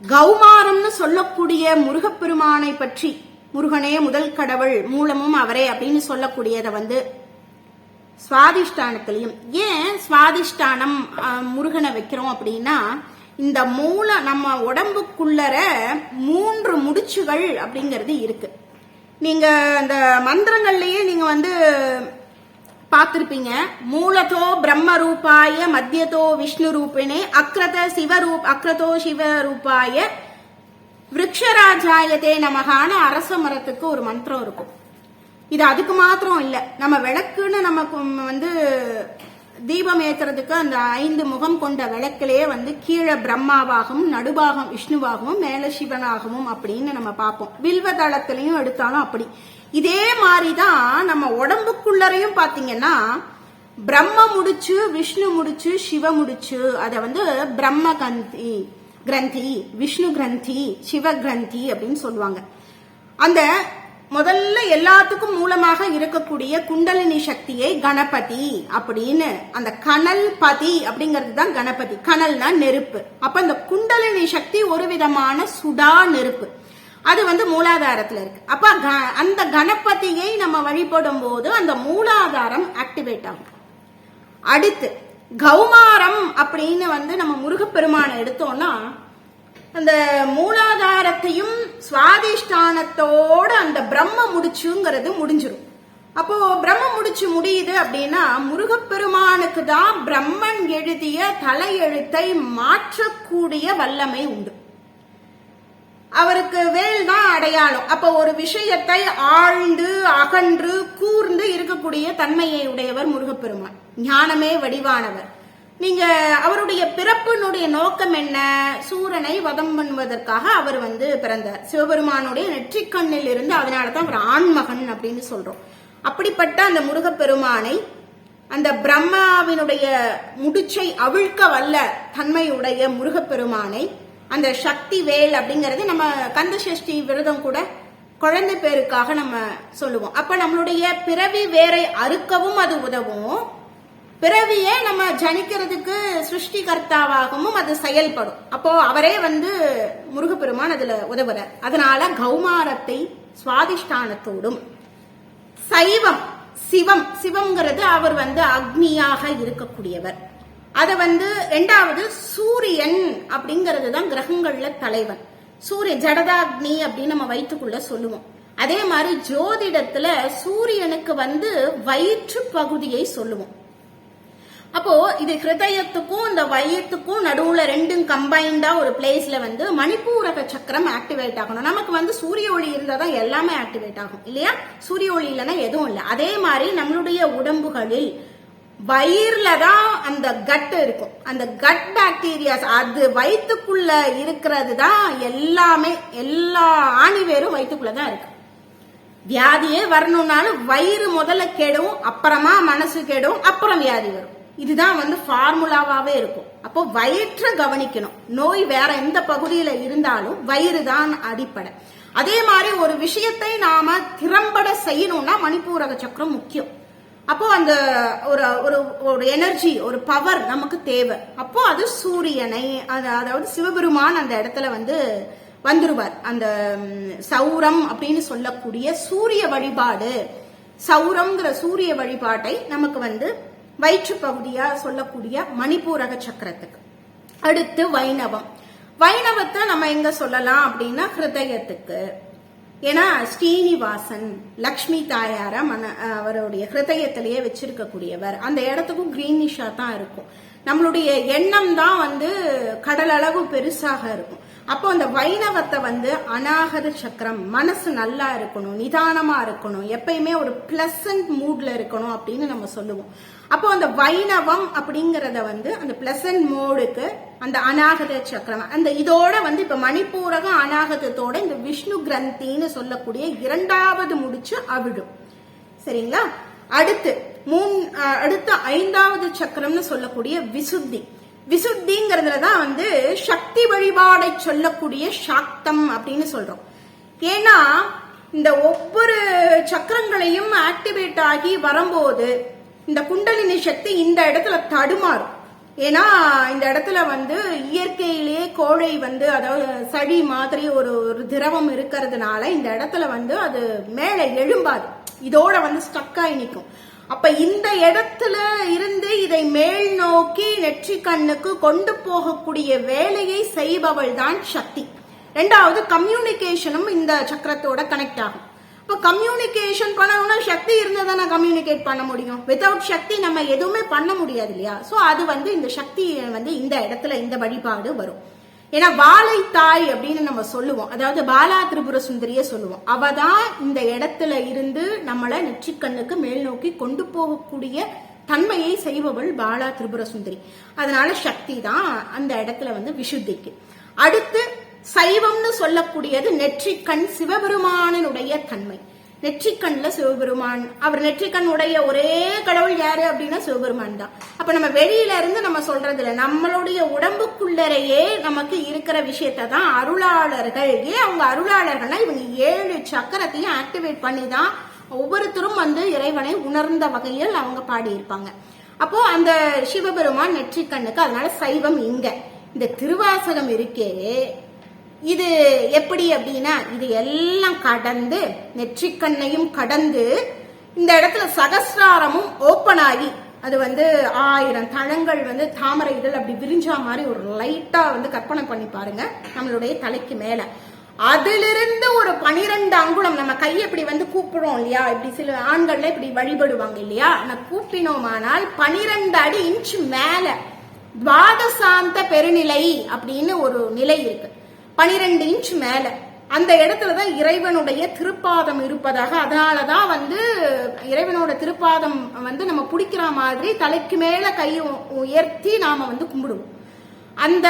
[SPEAKER 1] கௌமாரம்னு சொல்லக்கூடிய முருகப்பெருமானை பற்றி, முருகனே முதல் கடவுள், மூலமும் அவரே அப்படின்னு சொல்லக்கூடியதை சுவாதிஷ்டானத்திலையும். ஏன் சுவாதிஷ்டானம் முருகனை வைக்கிறோம் அப்படின்னா, இந்த நம்ம உடம்புக்குள்ளர 3 முடிச்சுகள் அப்படிங்கிறது இருக்கு. நீங்க அந்த மந்திரங்கள்லயே நீங்க பார்த்திருப்பீங்க. மூலதோ பிரம்ம ரூபாய மத்தியதோ விஷ்ணு ரூபிணே அக்ரதோ சிவ ரூபாய விருக்ஷராஜாயதே நமகான அரச மரத்துக்கு ஒரு மந்திரம் இருக்கும். இது அதுக்கு மாத்திரம் இல்ல, நம்ம விளக்குன்னு நமக்கு வந்து தீபம் ஏத்துறதுக்கு அந்த 5 முகம் கொண்ட விளக்கிலே வந்து கீழே பிரம்மாவாகவும் நடுபாகம் விஷ்ணுவாகவும் மேல சிவனாகவும் அப்படின்னு நம்ம பார்ப்போம். வில்வ தளத்திலையும் எடுத்தாலும் அப்படி. இதே மாதிரிதான் நம்ம உடம்புக்குள்ளரையும் பாத்தீங்கன்னா பிரம்ம முடிச்சு விஷ்ணு முடிச்சு சிவ முடிச்சு அத வந்து பிரம்ம கிரந்தி விஷ்ணு கிரந்தி சிவ கிரந்தி அப்படின்னு சொல்லுவாங்க. அந்த முதல்ல எல்லாத்துக்கும் மூலமாக இருக்கக்கூடிய குண்டலினி சக்தியை கணபதி அப்படின்னு, அந்த கனல் பதி அப்படிங்கிறது தான் கணபதி. கனல்னா நெருப்பு. அப்ப அந்த குண்டலினி சக்தி ஒரு விதமான சுடா நெருப்பு, அது வந்து மூலாதாரத்துல இருக்கு. அப்ப அந்த கணபதியை நம்ம வழிபடும் போது அந்த மூலாதாரம் ஆக்டிவேட் ஆகும். அடுத்து கௌமாரம் அப்படின்னு வந்து நம்ம முருகப்பெருமானை எடுத்தோம்னா அந்த மூலாதாரத்தையும் சுவாதிஷ்டானத்தோட அந்த பிரம்ம முடிச்சுங்கிறது முடிஞ்சிடும். அப்போ பிரம்ம முடிச்சு முடியுது அப்படின்னா முருகப்பெருமானுக்கு தான் பிரம்மன் எழுதிய தலையெழுத்தை மாற்றக்கூடிய வல்லமை உண்டு. அவருக்கு வேல் தான் அடையாளம். அப்ப ஒரு விஷயத்தை ஆழ்ந்து அகன்று கூர்ந்து இருக்கக்கூடிய தன்மையை உடையவர் முருகப்பெருமான். ஞானமே வடிவானவர். நீங்க அவருடைய பிறப்பினுடைய நோக்கம் என்ன? சூரனை வதம் பண்ணுவதற்காக அவர் வந்து பிறந்தார். சிவபெருமானுடைய நெற்றிக்கண்ணில் இருந்து, அதனாலதான் அவர் ஆண்மகன் அப்படின்னு சொல்றோம். அப்படிப்பட்ட அந்த முருகப்பெருமானை, அந்த பிரம்மாவினுடைய முடிச்சை அவிழ்க்க வல்ல தன்மையுடைய முருகப்பெருமானை, அந்த சக்தி வேல் அப்படிங்கறது நம்ம கந்தசஷ்டி விரதம் கூட குழந்தை பேருக்காக நம்ம சொல்லுவோம். அப்ப நம்மளுடைய பிறவி வேரை அறுக்கவும் அது உதவும், பிறவியே நம்ம ஜனிக்கிறதுக்கு சிருஷ்டிகர்த்தாவாகவும் அது செயல்படும். அப்போ அவரே வந்து முருகப்பெருமான் அதுல உதவுற. அதனால கௌமாரத்தை சுவாதிஷ்டானத்தோடும், சைவம் சிவம்ங்கிறது அவர் வந்து அக்னியாக இருக்கக்கூடியவர். அத வந்து 2வது சூரியன் அப்படிங்கிறது தான் கிரகங்கள்ல தலைவன். சூரிய ஜடதாக்னி அப்படின்னு நம்ம வயிற்றுக்குள்ள சொல்லுவோம். அதே மாதிரி ஜோதிடத்துல சூரியனுக்கு வந்து வயிற்று பகுதியை சொல்லுவோம். அப்போ இது ஹிருதயத்துக்கும் இந்த வயிற்றுக்கும் நடுவுல ரெண்டும் கம்பைண்டா ஒரு பிளேஸ்ல வந்து மணிப்பூரக சக்கரம் ஆக்டிவேட் ஆகணும். நமக்கு வந்து சூரிய ஒளி இருந்தா தான் எல்லாமே ஆக்டிவேட் ஆகும் இல்லையா? சூரிய ஒளி இல்லைன்னா எதுவும் இல்லை. அதே மாதிரி நம்மளுடைய உடம்புகளில் வயிறுல தான் அந்த கட் இருக்கும். அந்த கட் பாக்டீரியாஸ் அது வயிற்றுக்குள்ள இருக்கிறது தான் எல்லாமே. எல்லா ஆணிவேரும் வயிற்றுக்குள்ளதான் இருக்கு. வியாதியே வரணும்னாலும் வயிறு முதல்ல கெடும், அப்புறமா மனசு கெடும், அப்புறம் வியாதி வரும். இதுதான் வந்து ஃபார்முலாவாவே இருக்கும். அப்போ வயிற்றை கவனிக்கணும். நோய் வேற எந்த பகுதியில இருந்தாலும் வயிறு தான் அடிப்படை. அதே மாதிரி ஒரு விஷயத்தை நாம திறம்பட செய்யணும்னா மணிப்பூரக சக்கரம் முக்கியம். அப்போ அந்த ஒரு எனர்ஜி, ஒரு பவர் நமக்கு தேவை. அப்போ அது சூரியனை, அதாவது சிவபெருமான் அந்த இடத்துல வந்து வந்துருவார். அந்த சௌரம் அப்படின்னு சொல்லக்கூடிய சூரிய வழிபாடு, சௌரம்ங்கிற சூரிய வழிபாட்டை நமக்கு வந்து வயிற்று பகுதியா சொல்லக்கூடிய மணிப்பூரக சக்கரத்துக்கு. அடுத்து வைணவத்தை நம்ம எங்க சொல்லலாம் அப்படின்னா ஹிருதயத்துக்கு. ஏன்னா ஸ்ரீனிவாசன் லக்ஷ்மி தாயார அவருடைய ஹிருதயத்திலேயே வச்சிருக்கக்கூடியவர். அந்த இடத்துக்கும் கிரீனிஷா தான் இருக்கும். நம்மளுடைய எண்ணம் தான் வந்து கடல் அளவு பெருசாக இருக்கும். அப்போ அந்த வைணவத்தை வந்து அநாகத சக்கரம், மனசு நல்லா இருக்கணும், நிதானமா இருக்கணும், எப்பயுமே ஒரு பிளசன்ட் மூட்ல இருக்கணும் அப்படின்னு நம்ம சொல்லுவோம். அப்போ அந்த வைணவம் அப்படிங்கறத வந்து அந்த பிளசன்ட் மோடுக்கு அந்த அநாகத சக்கரம், அந்த இதோட வந்து இப்ப மணிப்பூரகம் அநாகதத்தோட இந்த விஷ்ணு கிரந்தின்னு சொல்லக்கூடிய 2வது முடிச்சு அவிடும். சரிங்களா? அடுத்து 5வது சக்கரம்னு சொல்லக்கூடிய விசுத்திங்கிறதுல தான் வந்து சக்தி வழிபாடை சொல்லக்கூடிய சாக்தம் அப்படின்னு சொல்றோம். ஏன்னா இந்த ஒவ்வொரு சக்கரங்களையும் ஆக்டிவேட் ஆகி வரும்போது இந்த குண்டலினி சக்தி இந்த இடத்துல தடுமாறும். ஏன்னா இந்த இடத்துல வந்து இயற்கையிலேயே கோழை வந்து, அதாவது சளி மாதிரி ஒரு திரவம் இருக்கிறதுனால இந்த இடத்துல வந்து அது மேல எழும்பாது, இதோட வந்து ஸ்டக்காய் நிற்கும். அப்ப இந்த இடத்துல இருந்து இதை மேல் நோக்கி நெற்றி கண்ணுக்கு கொண்டு போகக்கூடிய வேலையை செய்பவள் தான் சக்தி. 2வது கம்யூனிகேஷனும் இந்த சக்கரத்தோட கனெக்ட் ஆகும். இப்ப கம்யூனிகேஷன் பண்ணணும்னா சக்தி இருந்தா தானே கம்யூனிகேட் பண்ண முடியும். வித்தவுட் சக்தி நம்ம எதுவுமே பண்ண முடியாது இல்லையா. சோ அது வந்து இந்த சக்தி வந்து இந்த இடத்துல இந்த வழிபாடு வரும். ஏன்னா வாழை தாய் அப்படின்னு நம்ம சொல்லுவோம், அதாவது பாலா திரிபுர சுந்தரிய சொல்லுவோம். அவதான் இந்த இடத்துல இருந்து நம்மளை நெற்றிக்கண்ணுக்கு மேல் நோக்கி கொண்டு போகக்கூடிய தன்மையை செய்பவள் பாலா திரிபுர சுந்தரி. அதனால சக்தி தான் அந்த இடத்துல வந்து விசுத்திக்கு. அடுத்து சைவம்னு சொல்லக்கூடியது நெற்றிக்கண் சிவபெருமானுடைய தன்மை. நெற்றிக்கண்ல சிவபெருமான், அவர் நெற்றிக்கண் உடைய ஒரே கடவுள் யாரு அப்படின்னா சிவபெருமான் தான். அப்ப நம்ம வெளியில இருந்து நம்ம சொல்றது இல்ல, நம்மளுடைய உடம்புக்குள்ளரையே நமக்கு இருக்கிற விஷயத்த தான் அருளாளர்கள். ஏன் அவங்க அருளாளர்கள்னா இவங்க 7 சக்கரத்தையும் ஆக்டிவேட் பண்ணி தான் ஒவ்வொருத்தரும் வந்து இறைவனை உணர்ந்த வகையில் அவங்க பாடியிருப்பாங்க. அப்போ அந்த சிவபெருமான் நெற்றிக்கண்ணுக்கு, அதனால சைவம் இங்க. இந்த திருவாசகம் இருக்கே, இது எப்படி அப்படின்னா இது எல்லாம் கடந்து நெற்றிக்கண்ணையும் கடந்து இந்த இடத்துல சகஸ்ராரமும் ஓப்பன் ஆகி அது வந்து 1000 தளங்கள் வந்து தாமரை இதழ் அப்படி விரிஞ்சா மாதிரி ஒரு லைட்டா வந்து கற்பனை பண்ணி பாருங்க நம்மளுடைய தலைக்கு மேல. அதிலிருந்து ஒரு 12 அங்குலம் நம்ம கையை இப்படி வந்து கூப்பிடுறோம் இல்லையா, இப்படி சில ஆண்கள்ல இப்படி வழிபடுவாங்க இல்லையா, கூப்பினோமானால் 12 இன்ச் மேல துவாதசாந்த பெருநிலை அப்படின்னு ஒரு நிலை இருக்கு. 12 இன்ச் மேல அந்த இடத்துலதான் இறைவனுடைய திருப்பாதம் இருப்பதாக. அதனாலதான் வந்து இறைவனோட திருப்பாதம் வந்து நம்ம பிடிக்கிற மாதிரி தலைக்கு மேல கையை உயர்த்தி நாம வந்து கும்பிடுவோம். அந்த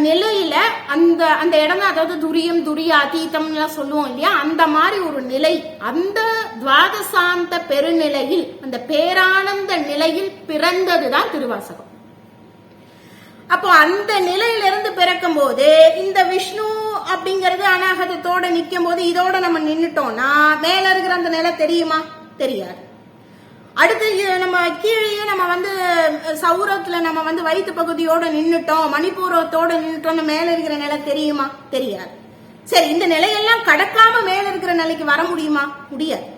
[SPEAKER 1] நிலையில அந்த அந்த இடம், அதாவது துரியம் துரிய அதீதம் சொல்லுவோம் இல்லையா, அந்த மாதிரி ஒரு நிலை. அந்த துவாதசாந்த பெருநிலையில், அந்த பேரானந்த நிலையில் பிறந்ததுதான் திருவாசகம். அப்போ அந்த நிலையிலிருந்து பிறக்கும் போது இந்த விஷ்ணு அப்படிங்கறது அநாகதத்தோட நிக்கும் போது இதோட நம்ம நின்னுட்டோம்னா மேல இருக்கிற அந்த நிலை தெரியுமா? தெரியாது. அடுத்து நம்ம கீழே நம்ம வந்து சௌரத்துல நம்ம வந்து வயிற்று பகுதியோட நின்னுட்டோம், மணிப்பூரத்தோட நின்னுட்டோம்னு மேல இருக்கிற நிலை தெரியுமா? தெரியாது. சரி, இந்த நிலையெல்லாம் கடக்காம மேல இருக்கிற நிலைக்கு வர முடியுமா? முடியாது.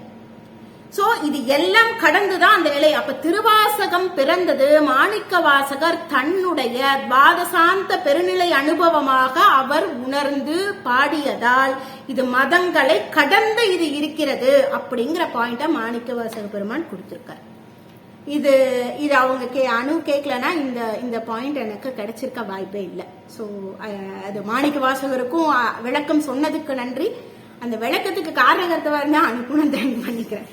[SPEAKER 1] சோ இது எல்லாம் கடந்துதான் அந்த நிலை. அப்ப திருவாசகம் பிறந்தது மாணிக்க வாசகர் தன்னுடைய துவாதசாந்த பெருநிலை அனுபவமாக அவர் உணர்ந்து பாடியதால் இது மதங்களை கடந்து இது இருக்கிறது அப்படிங்கிற பாயிண்ட மாணிக்க வாசக பெருமான் கொடுத்திருக்கார். இது இது அவங்க அணு கேட்கலன்னா இந்த பாயிண்ட் எனக்கு கிடைச்சிருக்க வாய்ப்பே இல்லை. ஸோ அது மாணிக்க வாசகருக்கும் விளக்கம் சொன்னதுக்கு நன்றி. அந்த விளக்கத்துக்கு காரணகர்த்தவா இருந்தா அனுப்பும் தேங்க் பண்ணிக்கிறேன்.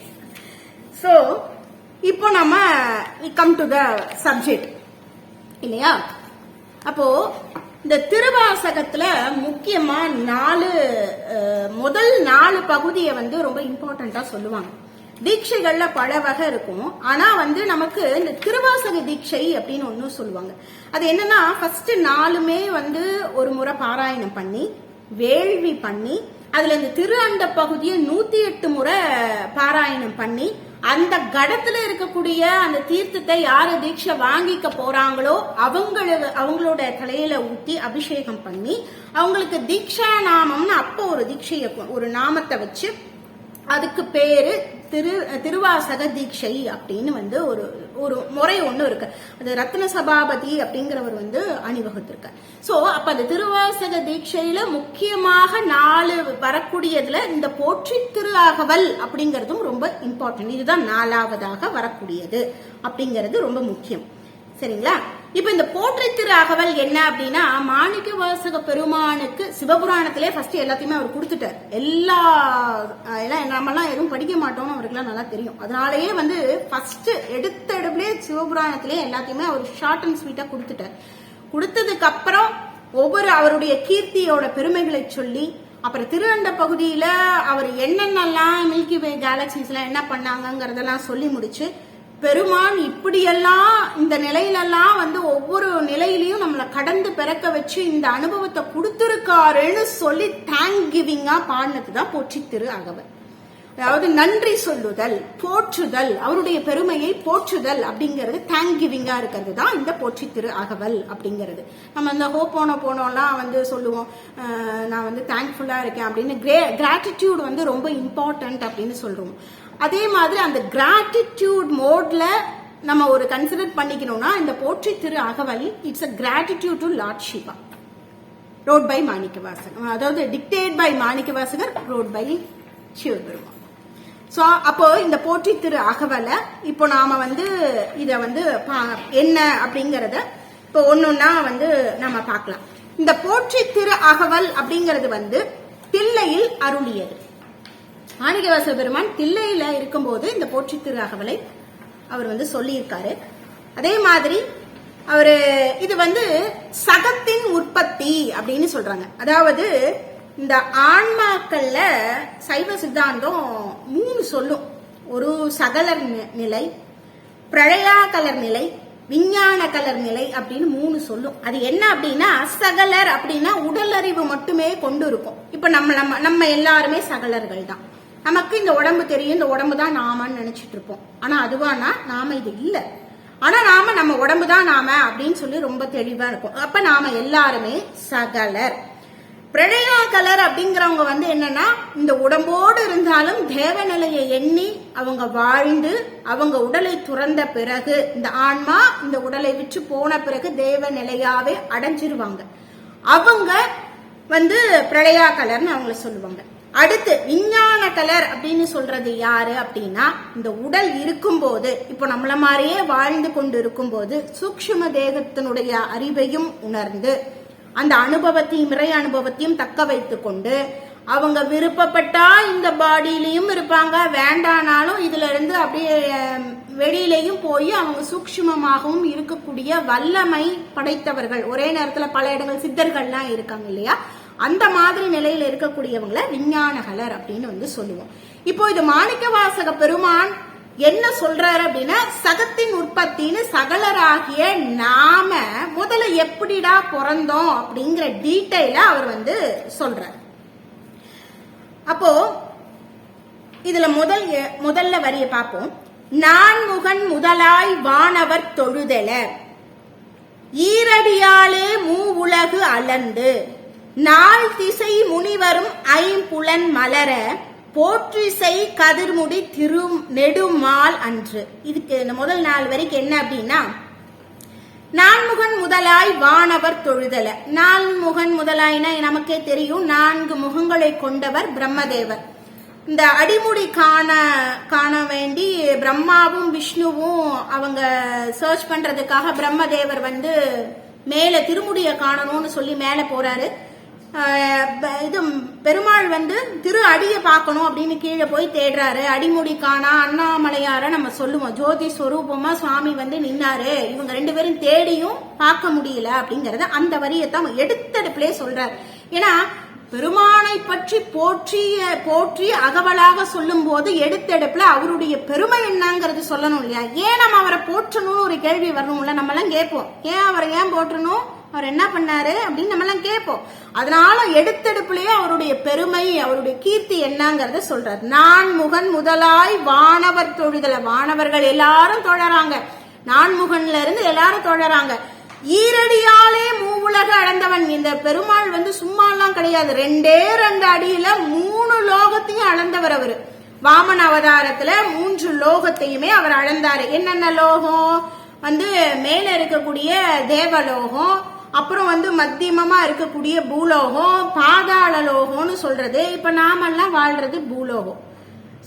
[SPEAKER 1] சோ இப்போ நம்ம கம் டு த சப்ஜெக்ட் இல்லையா. அப்போ இந்த திருவாசகத்துல முக்கியமா முதல் 4 பகுதியை வந்து ரொம்ப இம்பார்ட்டண்டா சொல்லுவாங்க. தீட்சைகள்ல பல வகை இருக்கும். ஆனா வந்து நமக்கு இந்த திருவாசக தீட்சை அப்படின்னு ஒன்னும் சொல்லுவாங்க. அது என்னன்னா ஃபர்ஸ்ட் 4மே வந்து ஒரு முறை பாராயணம் பண்ணி வேள்வி பண்ணி அதுல இந்த திரு அண்ட பகுதியை 108 முறை பாராயணம் பண்ணி அந்த கடத்துல இருக்கக்கூடிய அந்த தீர்த்தத்தை யாரு தீட்சை வாங்கிக்க போறாங்களோ அவங்களோட தலையில ஊத்தி அபிஷேகம் பண்ணி அவங்களுக்கு தீட்சா நாமம்னு அப்போ ஒரு தீட்சைய ஒரு நாமத்தை வச்சு அதுக்கு பேரு திருவாசக தீட்சை அப்படின்னு வந்து ஒரு முறை ஒண்ணு இருக்கு. அது ரத்ன சபாபதி அப்படிங்கிறவர் வந்து அணிவகுத்திருக்க. சோ அப்ப அந்த திருவாசக தீட்சையில முக்கியமாக 4 வரக்கூடியதுல இந்த போற்றி திரு அகவல் அப்படிங்கறதும் ரொம்ப இம்பார்ட்டன்ட். இதுதான் 4வதாக வரக்கூடியது அப்படிங்கிறது ரொம்ப முக்கியம். சரிங்களா. இப்ப இந்த போற்றி திரு அகவல் என்ன அப்படின்னா மாணிக்க வாசக பெருமானுக்கு சிவபுராணத்திலே ஃபர்ஸ்ட் எல்லாத்தையுமே அவர் கொடுத்துட்டார். நம்மலாம் எதுவும் படிக்க மாட்டோம்னு அவருக்குலாம் நல்லா தெரியும். அதனாலயே வந்து ஃபர்ஸ்ட் எடுத்த எடுப்புலயே சிவபுராணத்திலே எல்லாத்தையுமே அவர் ஷார்ட் அண்ட் ஸ்வீட்டா கொடுத்துட்டார். கொடுத்ததுக்கு அப்புறம் ஒவ்வொரு அவருடைய கீர்த்தியோட பெருமைகளை சொல்லி அப்புறம் திருவண்ட பகுதியில அவர் என்னென்னலாம் மில்கி வே கேலக்சிஸ்ல என்ன பண்ணாங்கிறதெல்லாம் சொல்லி முடிச்சு பெருமான் இப்படியெல்லாம் இந்த நிலையிலெல்லாம் வந்து ஒவ்வொரு நிலையிலையும் நம்மளை கடந்து பிறக்க வச்சு இந்த அனுபவத்தை கொடுத்திருக்காருன்னு சொல்லி தேங்க் கிவிங்கா பாடினதுதான் போற்றி திரு அகவல். அதாவது நன்றி சொல்லுதல், போற்றுதல், அவருடைய பெருமையை போற்றுதல் அப்படிங்கிறது தேங்க் கிவிங்கா இருக்கிறது தான் இந்த போற்றி திரு அகவல் அப்படிங்கிறது. நம்ம இந்த போனோம்லாம் வந்து சொல்லுவோம், நான் வந்து தேங்க்ஃபுல்லா இருக்கேன் அப்படின்னு. கிராட்டிடியூட் வந்து ரொம்ப இம்பார்ட்டன்ட் அப்படின்னு சொல்றோம். அதே மாதிரி அந்த கிராட்டிடியூட் மோட்ல நம்ம ஒரு கன்சிடர் பண்ணிக்கணும்னா இந்த போற்றி திரு அகவல் it's a gratitude to lord Shiva, wrote by Manikkavasagar, அதாவது dictate by Manikka Vasagar, road by Sivaperuman. So அப்போ இந்த போற்றி திரு அகவலை இப்போ நாம வந்து இத வந்து என்ன அப்படிங்கறத இப்போ ஒன்னொன்னா வந்து நம்ம பார்க்கலாம். இந்த போற்றி திரு அகவல் அப்படிங்கிறது வந்து தில்லையில் அருளியது. மாணிக்கவாசக பெருமான் தில்லையில இருக்கும்போது இந்த போற்றி திரு அகவலை அவர் வந்து சொல்லியிருக்காரு. அதே மாதிரி அவரு இது வந்து சகத்தின் உற்பத்தி அப்படின்னு சொல்றாங்க. அதாவது இந்த ஆன்மாக்கள்ல சைவ சித்தாந்தம் 3 சொல்லும். ஒரு சகலர் நிலை, பிரளயா கலர் நிலை, விஞ்ஞான கலர் நிலை அப்படின்னு 3 சொல்லும். அது என்ன அப்படின்னா, சகலர் அப்படின்னா உடல் அறிவு மட்டுமே கொண்டு இருக்கும். இப்ப நம்ம எல்லாருமே சகலர்கள் தான். நமக்கு இந்த உடம்பு தெரியும், இந்த உடம்பு தான் நாமன்னு நினைச்சிட்டு இருப்போம். ஆனா அதுவானா நாம இது இல்ல. ஆனா நம்ம உடம்பு தான் நாம அப்படின்னு சொல்லி ரொம்ப தெளிவா இருக்கும். அப்ப நாம எல்லாருமே சகலர். பிரளயா கலர் அப்படிங்கிறவங்க வந்து என்னன்னா, இந்த உடம்போடு இருந்தாலும் தேவநிலையை எண்ணி அவங்க வாழ்ந்து அவங்க உடலை துறந்த பிறகு, இந்த ஆன்மா இந்த உடலை விட்டு போன பிறகு தேவநிலையாவே அடைஞ்சிருவாங்க. அவங்க வந்து பிரளயா கலர்னு அவங்கள சொல்லுவாங்க. அடுத்து விஞ்ஞான கலர் அப்படின்னு சொல்றது யாரு அப்படின்னா, இந்த உடல் இருக்கும்போது இப்போ நம்மள மாதிரியே வாழ்ந்து கொண்டு இருக்கும்போது சூக்ஷ்ம தேகத்தினுடைய அறிவையும் உணர்ந்து அந்த அனுபவத்தையும் இறை அனுபவத்தையும் தக்க வைத்துக் கொண்டு அவங்க விருப்பப்பட்டா இந்த பாடியிலையும் இருப்பாங்க, வேண்டானாலும் இதுல இருந்து அப்படியே வெளியிலையும் போய் அவங்க சூக்ஷ்மமாகவும் இருக்கக்கூடிய வல்லமை படைத்தவர்கள். ஒரே நேரத்துல பல இடங்கள் சித்தர்கள்லாம் இருக்காங்க இல்லையா, அந்த மாதிரி நிலையில இருக்கக்கூடியவங்களை விஞ்ஞானகலர் அப்படின்னு வந்து சொல்லுவோம். இப்போ இது மாணிக்கவாசக பெருமான் என்ன சொல்றாரு அப்படின்னா, சகத்தின் உற்பத்தின்னு சகலராகிய நாம முதல்ல எப்படிடா பிறந்தோம் அப்படிங்கிற டீட்டெயிலா அவர் வந்து சொல்றார். அப்போ இதுல முதல்ல வரிய பார்ப்போம். நான்முகன் முதலாய் வானவர் தொழுதெல ஈரடியாலே மூவுலகு அளந்து நாள் திசை முனிவரும் ஐம்புலன் மலர போற்றிசை கதிர்முடி திரு நெடுமால் அன்று. இதுக்கு இந்த முதல் 4 வரைக்கும் என்ன அப்படின்னா, நான்முகன் முதலாய் வானவர் தொழுதல. நான்முகன் முதலாய்னா நமக்கே தெரியும், 4 முகங்களை கொண்டவர் பிரம்மதேவர். இந்த அடிமுடி காண வேண்டி பிரம்மாவும் விஷ்ணுவும் அவங்க சர்ச் பண்றதுக்காக பிரம்மதேவர் வந்து மேல திருமுடிய காணணும்னு சொல்லி மேல போறாரு. இது பெருமாள் வந்து திரு அடிய பார்க்கணும் அப்படின்னு கீழே போய் தேடுறாரு. அடிமுடி காணா அண்ணாமலையார நம்ம சொல்லுவோம், ஜோதி ஸ்வரூபமா சுவாமி வந்து நின்னாரு. இவங்க 2 பேரும் தேடியும் பார்க்க முடியல அப்படிங்கறத அந்த வரியத்தான் எடுத்தடுப்புலே சொல்றாரு. ஏன்னா பெருமானை பற்றி போற்றி அகவலாக சொல்லும் போது எடுத்தெடுப்புல அவருடைய பெருமை என்னங்கிறது சொல்லணும் இல்லையா. ஏன் நம்ம அவரை போற்றணும்னு ஒரு கேள்வி வரணும்ல. நம்ம எல்லாம் கேட்போம், ஏன் அவரை ஏன் போற்றணும், அவர் என்ன பண்ணாரு அப்படின்னு நம்ம எல்லாம் கேட்போம். அதனால எடுத்தெடுப்புலயே அவருடைய பெருமை அவருடைய கீர்த்தி என்னங்கறத சொல்றாரு. நான்முகன் முதலாய் வானவர் தொழுதல. வானவர்கள் எல்லாரும் தொழறாங்க, நான்முகன்ல இருந்து எல்லாரும் தொழறாங்க. ஈரடியாலே மூவுலக அளந்தவன். இந்த பெருமாள் வந்து சும்மா எல்லாம் கிடையாது, 2 அடியில 3 லோகத்தையும் அளந்தவர் அவரு. வாமன அவதாரத்துல 3 லோகத்தையுமே அவர் அளந்தாரு. என்னென்ன லோகம் வந்து, மேல இருக்கக்கூடிய தேவலோகம், அப்புறம் வந்து மத்தியமமா இருக்கக்கூடிய பூலோகம், பாதாள லோகம்னு சொல்றது. இப்ப நாமெல்லாம் வாழ்றது பூலோகம்.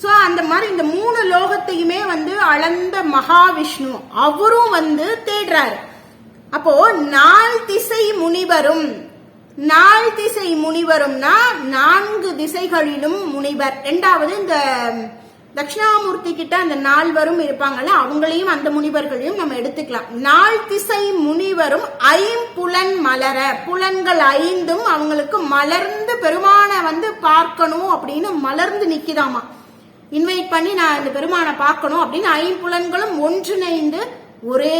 [SPEAKER 1] சோ அந்த மாதிரி இந்த 3 லோகத்தையுமே வந்து அளந்த மகாவிஷ்ணு அவரும் வந்து தேடுறாரு. அப்போ நாள் திசை முனிவரும், நாள் திசை முனிவரும்னா 4 திசைகளிலும் முனிவர். 2வது இந்த தட்சிணாமூர்த்தி கிட்ட அந்த 4வரும் இருப்பாங்கல்ல, அவங்களையும் அந்த முனிவர்களையும் நம்ம எடுத்துக்கலாம். நாள் திசை முனிவரும் ஐம்புலன் மலர. புலன்கள் 5ம் அவங்களுக்கு மலர்ந்து பெருமானை வந்து பார்க்கணும் அப்படின்னு மலர்ந்து நிக்குதாமா. இன்வைட் பண்ணி நான் இந்த பெருமானை பார்க்கணும் அப்படின்னு 5 புலன்களும் ஒன்றிணைந்து ஒரே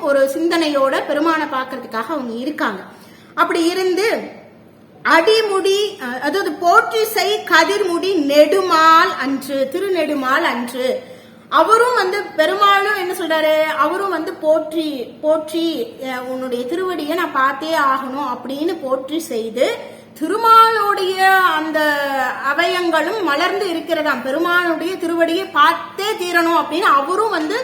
[SPEAKER 1] ஒரு சிந்தனையோட பெருமானை பார்க்கறதுக்காக அவங்க இருக்காங்க. அப்படி இருந்து அடிமுடி, அதாவது போற்றிசை கதிர்முடி நெடுமால் அன்று, திருநெடுமால் அன்று அவரும் வந்து பெருமாளும் என்ன சொல்றாரு, அவரும் வந்து போற்றி உன்னுடைய திருவடியை நான் பார்த்தே ஆகணும் அப்படின்னு போற்றி செய்து திருமாலுடைய அந்த அவயங்களும் மலர்ந்து இருக்கிறதாம். பெருமாளுடைய திருவடியை பார்த்தே தீரணும் அப்படின்னு அவரும் வந்து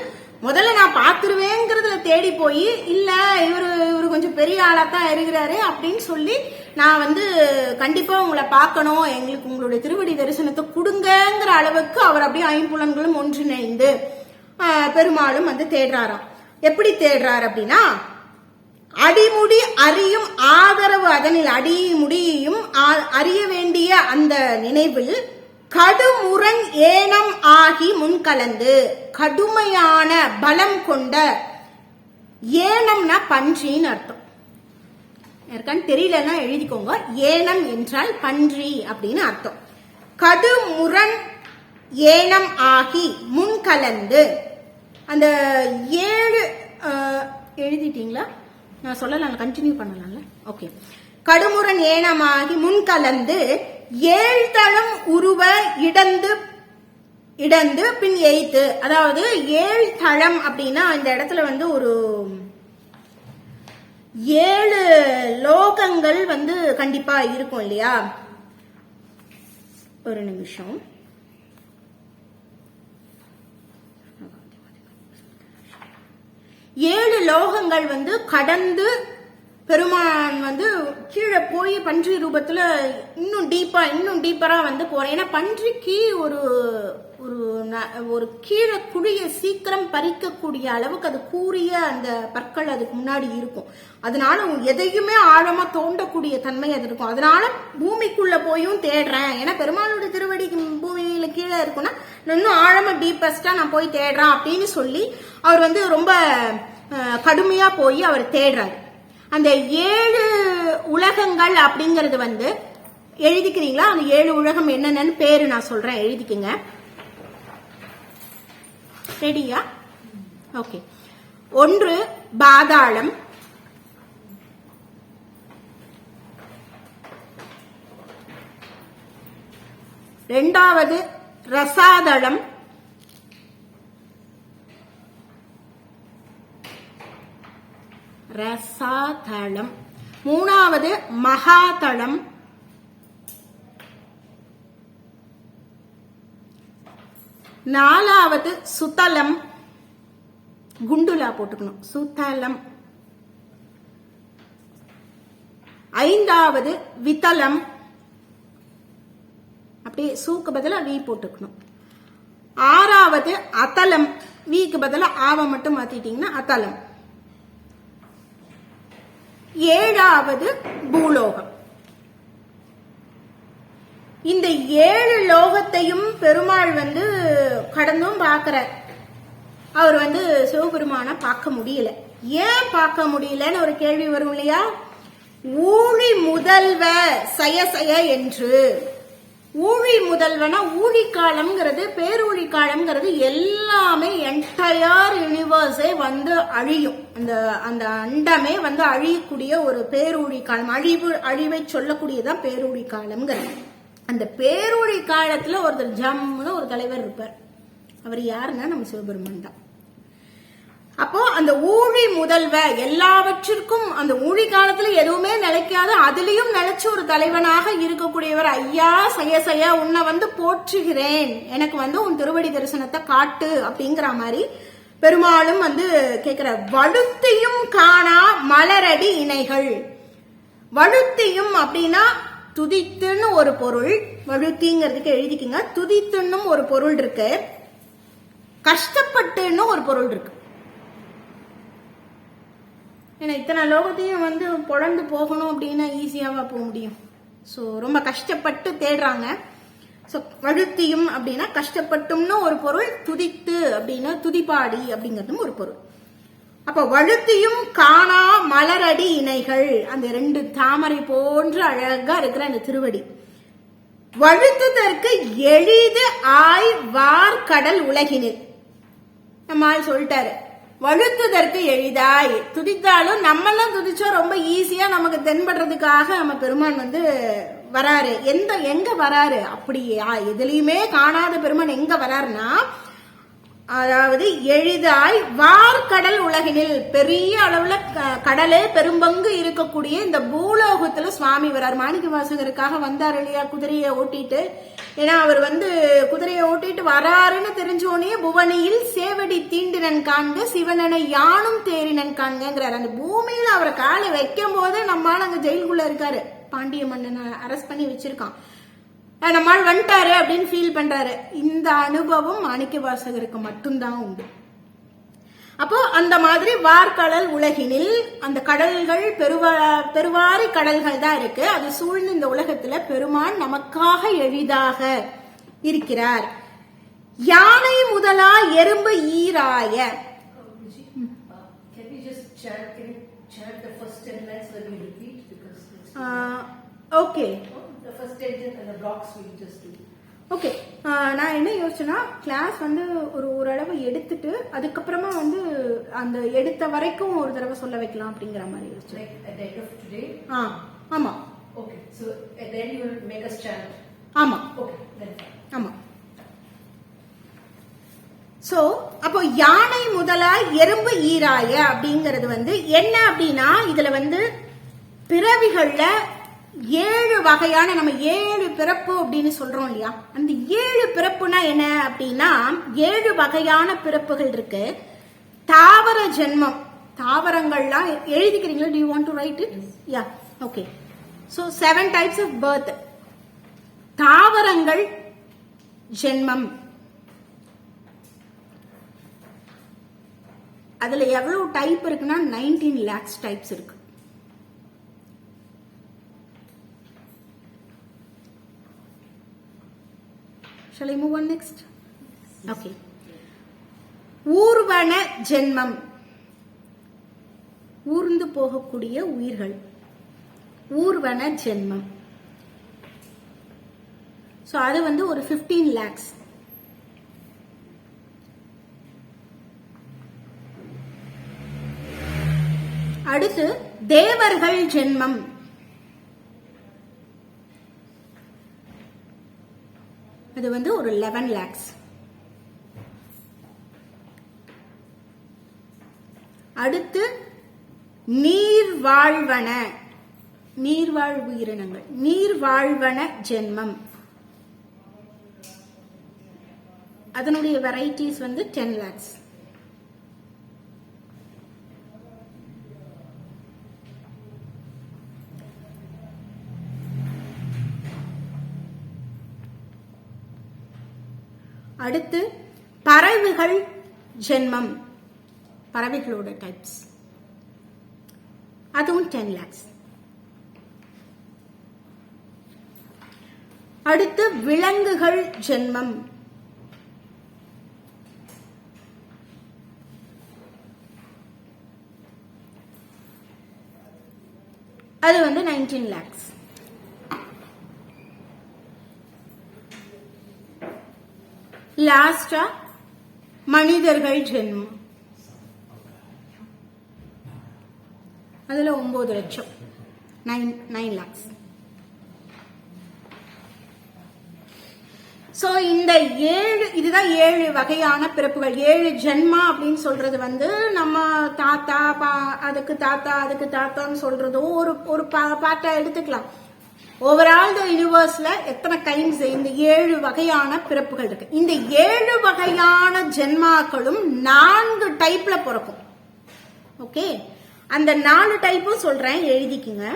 [SPEAKER 1] முதல்ல நான் பாத்துருவேங்கிறதுல தேடி போய் இல்ல இவரு கொஞ்சம் பெரிய ஆளாத்தான் இருக்கிறாரு அப்படின்னு சொல்லி நான் வந்து கண்டிப்பா உங்களை பார்க்கணும், எங்களுக்கு உங்களுடைய திருவடி தரிசனத்தை கொடுங்கிற அளவுக்கு அவர் அப்படியே ஐம்புலன்களும் ஒன்றிணைந்து பெருமாளும் வந்து தேடுறாராம். எப்படி தேடுறாரு அப்படின்னா, அடிமுடி அறியும் ஆதரவு அதனில் அடிமுடியையும் அறிய வேண்டிய அந்த நினைவில் கடுமுரண் ஏனம் ஆகி முன்கலந்து, கடுமையான பலம் கொண்ட, ஏனம்னா பன்றின்னு அர்த்தம், யாருக்கான்னு தெரியலன்னா எழுதிக்கோங்க. ஏனம் என்றால் பன்றி அப்படின்னு அர்த்தம். கடுமுரண் ஏனம் ஆகி முன்கலந்து, அந்த 7 எழுதிட்டீங்களா? நான் சொல்லலாம், கண்டினியூ பண்ணலாம்ல. ஓகே. கடுமுரண் ஏனமாகி முன்கலந்து 7 தளம் உருவ இடந்து பின் எய்த்து. அதாவது 7 தளம் அப்படின்னா இந்த இடத்துல வந்து ஒரு 7 லோகங்கள் வந்து கண்டிப்பா இருக்கும் இல்லையா? ஒரு நிமிஷம். ஏழு லோகங்கள் வந்து கடந்து பெருமான் வந்து கீழே போய் பன்றி ரூபத்துல இன்னும் டீப்பரா வந்து போறேன். ஏன்னா பன்றிக்கு ஒரு கீழே குழிய சீக்கிரம் பறிக்கக்கூடிய அளவுக்கு அது கூறிய அந்த பற்கள் அதுக்கு முன்னாடி இருக்கும். அதனால எதையுமே ஆழமா தோண்டக்கூடிய தன்மை அது இருக்கும். அதனால பூமிக்குள்ள போயும் தேடுறேன். ஏன்னா பெருமாளுடைய திருவடி பூமியில கீழே இருக்குன்னா இன்னும் ஆழமா டீப்பஸ்டா நான் போய் தேடுறேன் அப்படின்னு சொல்லி அவர் வந்து ரொம்ப கடுமையா போய் அவர் தேடுறாரு. அந்த 7 உலகங்கள் அப்படிங்கறது வந்து எழுதிக்கிறீங்களா? அந்த 7 உலகம் என்னென்னு பேரு நான் சொல்றேன், எழுதிக்குங்க. ரெடியா? ஓகே. 1 பாதாளம், 2வது ரசாதளம், 3வது மகாதளம், 4வது சுதலம், குண்டுலா போட்டுக்கணும், சுதலம், 5வது விதலம், அப்படியே சூக்கு பதிலா வி போட்டுக்கணும், 6வது அதலம், வீக்கு பதிலா ஆவ மட்டும் மாத்திட்டீங்கன்னா அதலம், 7வது பூலோகம். இந்த 7 லோகத்தையும் பெருமாள் வந்து கடந்தும் பார்க்கிறார். அவர் வந்து சிவபெருமான பார்க்க முடியல. ஏன் பார்க்க முடியலன்னு ஒரு கேள்வி வரும் இல்லையா? ஊழி முதல்வ சய என்று. ஊழி முதல்வனா ஊழி காலம்ங்கிறது, பேரூழி காலம்ங்கிறது எல்லாமே என்டையர் யூனிவர்ஸே வந்து அழியும். அந்த அண்டமே வந்து அழியக்கூடிய ஒரு பேரூழி காலம், அழிவை சொல்லக்கூடியதான் பேரூழி காலம்ங்கிறது. அந்த பேரூழி காலத்துல ஒருத்தர் ஜம்முன்னு ஒரு தலைவர் இருப்பார். அவர் யாருன்னா நம்ம சிவபெருமான் தான். அப்போ அந்த ஊழி முதல்வ, எல்லாவற்றிற்கும் அந்த ஊழி காலத்துல எதுவுமே நிலைக்காத, அதுலயும் நிலைச்ச ஒரு தலைவனாக இருக்கக்கூடியவர். ஐயா சய உன்னை வந்து போற்றுகிறேன், எனக்கு வந்து உன் திருவடி தரிசனத்தை காட்டு அப்படிங்கிற மாதிரி பெருமாளும் வந்து கேட்கிற. வழுத்தியும் காணா மலரடி இணைகள். வழுத்தியும் அப்படின்னா துதித்துன்னு ஒரு பொருள், வழுத்திங்கிறதுக்கு எழுதிக்கிங்க. துதித்துன்னும் ஒரு பொருள் இருக்கு, கஷ்டப்பட்டுன்னு ஒரு பொருள் இருக்கு. ஏன்னா இத்தனை லோகத்தையும் வந்து பொழந்து போகணும் அப்படின்னா ஈஸியாவா போக முடியும்? ஸோ ரொம்ப கஷ்டப்பட்டு தேடுறாங்க. ஸோ வழுத்தியும் அப்படின்னா கஷ்டப்பட்டும்னு ஒரு பொருள், துதித்து அப்படின்னா துதிப்பாடி அப்படிங்கிறதும் ஒரு பொருள். அப்ப வழுத்தியும் காணா மலரடி இணைகள், அந்த 2 தாமரை போன்று அழகா இருக்கிற அந்த திருவடி. வழுத்துதற்கு எளிது ஆய் வார்கடல் உலகினில். நம்மால் சொல்லிட்டாரு, வழுத்துதற்கு எளிதாய். துதித்தாலும் நம்மெல்லாம் துதிச்சோம் ரொம்ப ஈஸியா நமக்கு தென்படுறதுக்காக நம்ம பெருமான் வந்து வராரு. எங்க வராரு? அப்படியா எதுலயுமே காணாத பெருமான் எங்க வராருன்னா, அதாவது எளிதாய் வார்கடல் உலகினில், பெரிய அளவுல கடலே பெரும்பங்கு இருக்கக்கூடிய இந்த பூலோகத்துல சுவாமி வரார். மாணிக்க வாசகருக்காக வந்தார் இல்லையா, குதிரையை ஓட்டிட்டு. ஏன்னா அவர் வந்து குதிரையை ஓட்டிட்டு வராருன்னு தெரிஞ்சோடனே புவனியில் சேவடி தீண்டினன் காண்க சிவனனை யானும் தேரினன் காண்கிறார். அந்த பூமியில அவரை காலை வைக்கும் போது நம்மால் அங்க ஜெயிலுக்குள்ள இருக்காரு, பாண்டிய மன்னனை அரெஸ்ட் பண்ணி வச்சிருக்கான், நம்மால் வந்துட்டாரு அப்படின்னு ஃபீல் பண்றாரு. இந்த அனுபவம் மாணிக்கவாசகருக்கு மட்டும்தான் உண்டு. அப்போ அந்த மாதிரி வார்கடல் உலகினில் அந்த கடல்கள் பெருவாரி கடல்கள் தான் இருக்கு. அது சூழ்ந்து இந்த உலகத்துல பெருமான் நமக்காக எளிதாக இருக்கிறார். யானை முதலா எறும்பு ஈராய. ஓகே ஓகே, நான் என்ன யோசிச்சேன்னா கிளாஸ் வந்து ஓரளவு எடுத்துட்டு அதுக்கப்புறமா வந்து அந்த எடுத்த வரைக்கும் ஒரு தடவை சொல்ல வைக்கலாம் அப்படிங்கிற மாதிரி யோசிச்சேன். ஆமா
[SPEAKER 2] okay, so then you will make us chant.
[SPEAKER 1] ஆமா
[SPEAKER 2] Okay, then
[SPEAKER 1] ஆமா. சோ அப்போ யானை முதலாய் எறும்பு ஈராய அப்படிங்கிறது வந்து என்ன அப்படின்னா, இதுல வந்து பிறவிகள்ல 7 வகையான, நம்ம 7 பிறப்பு அப்படின்னு சொல்றோம் இல்லையா, அந்த 7 பிறப்புனா என்ன அப்படின்னா 7 வகையான பிறப்புகள் இருக்கு. தாவர ஜென்மம், தாவரங்கள்லாம் எழுதிக்கிறீங்களா? do you want to write it? yeah, okay, so 7 types of birth. தாவரங்கள் ஜென்மம், அதுல எவ்வளவு டைப் இருக்குன்னா 19 lakhs டைப்ஸ் இருக்கு. Shall I move on next? Okay. ஊர்வன ஜென்மம், ஊர்ந்து போகக்கூடிய உயிர்கள், ஊர்வன ஜென்மம். சோ அது வந்து ஒரு 15 lakhs. அடுத்து தேவர்கள் ஜென்மம், அது வந்து ஒரு 11 lakhs. அடுத்து நீர்வாழ்வன, நீர்வாழ் உயிரினங்கள், நீர்வாழ்வன ஜென்மம், அதனுடைய வெரைட்டிஸ் வந்து 10 lakhs. அடுத்து பறவைகள் ஜென்மம், பறவைகளோட டைப்ஸ், அதுவும் 10 lakhs. அடுத்து விலங்குகள் ஜென்மம், அது வந்து 19 lakhs. லாஸ்டா மனிதர்கள் ஜென்மம், அதுல 9 லட்சம், 9 lakhs. சோ இந்த 7, இதுதான் 7 வகையான பிறப்புகள். 7 ஜென்மா அப்படின்னு சொல்றது வந்து நம்ம தாத்தா அதுக்கு தாத்தான்னு சொல்றதோ ஒரு பாட்டை எடுத்துக்கலாம். ஓவரால் த யூனிவர்ஸ்ல எத்தனை கைண்ட்ஸ், இந்த 7 வகையான பிறப்புகள் இருக்கு. இந்த 7 வகையான ஜென்மாக்களும் 4 டைப்ல பிறக்கும். ஓகே, அந்த 4 டைப்பும் சொல்றேன், எழுதிக்குங்க.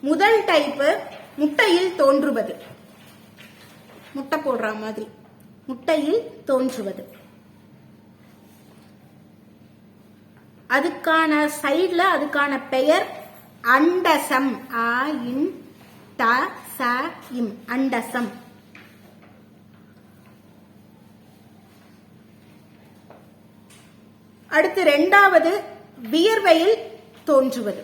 [SPEAKER 1] முதல் டைப்பு முட்டையில் தோன்றுவது, முட்டை போடுற மாதிரி முட்டையில் தோன்றுவது. அதுக்கான சைட்ல அதுக்கான பெயர் அண்டசம், அண்டசம். அடுத்து 2வது வியர்வையில் தோன்றுவது.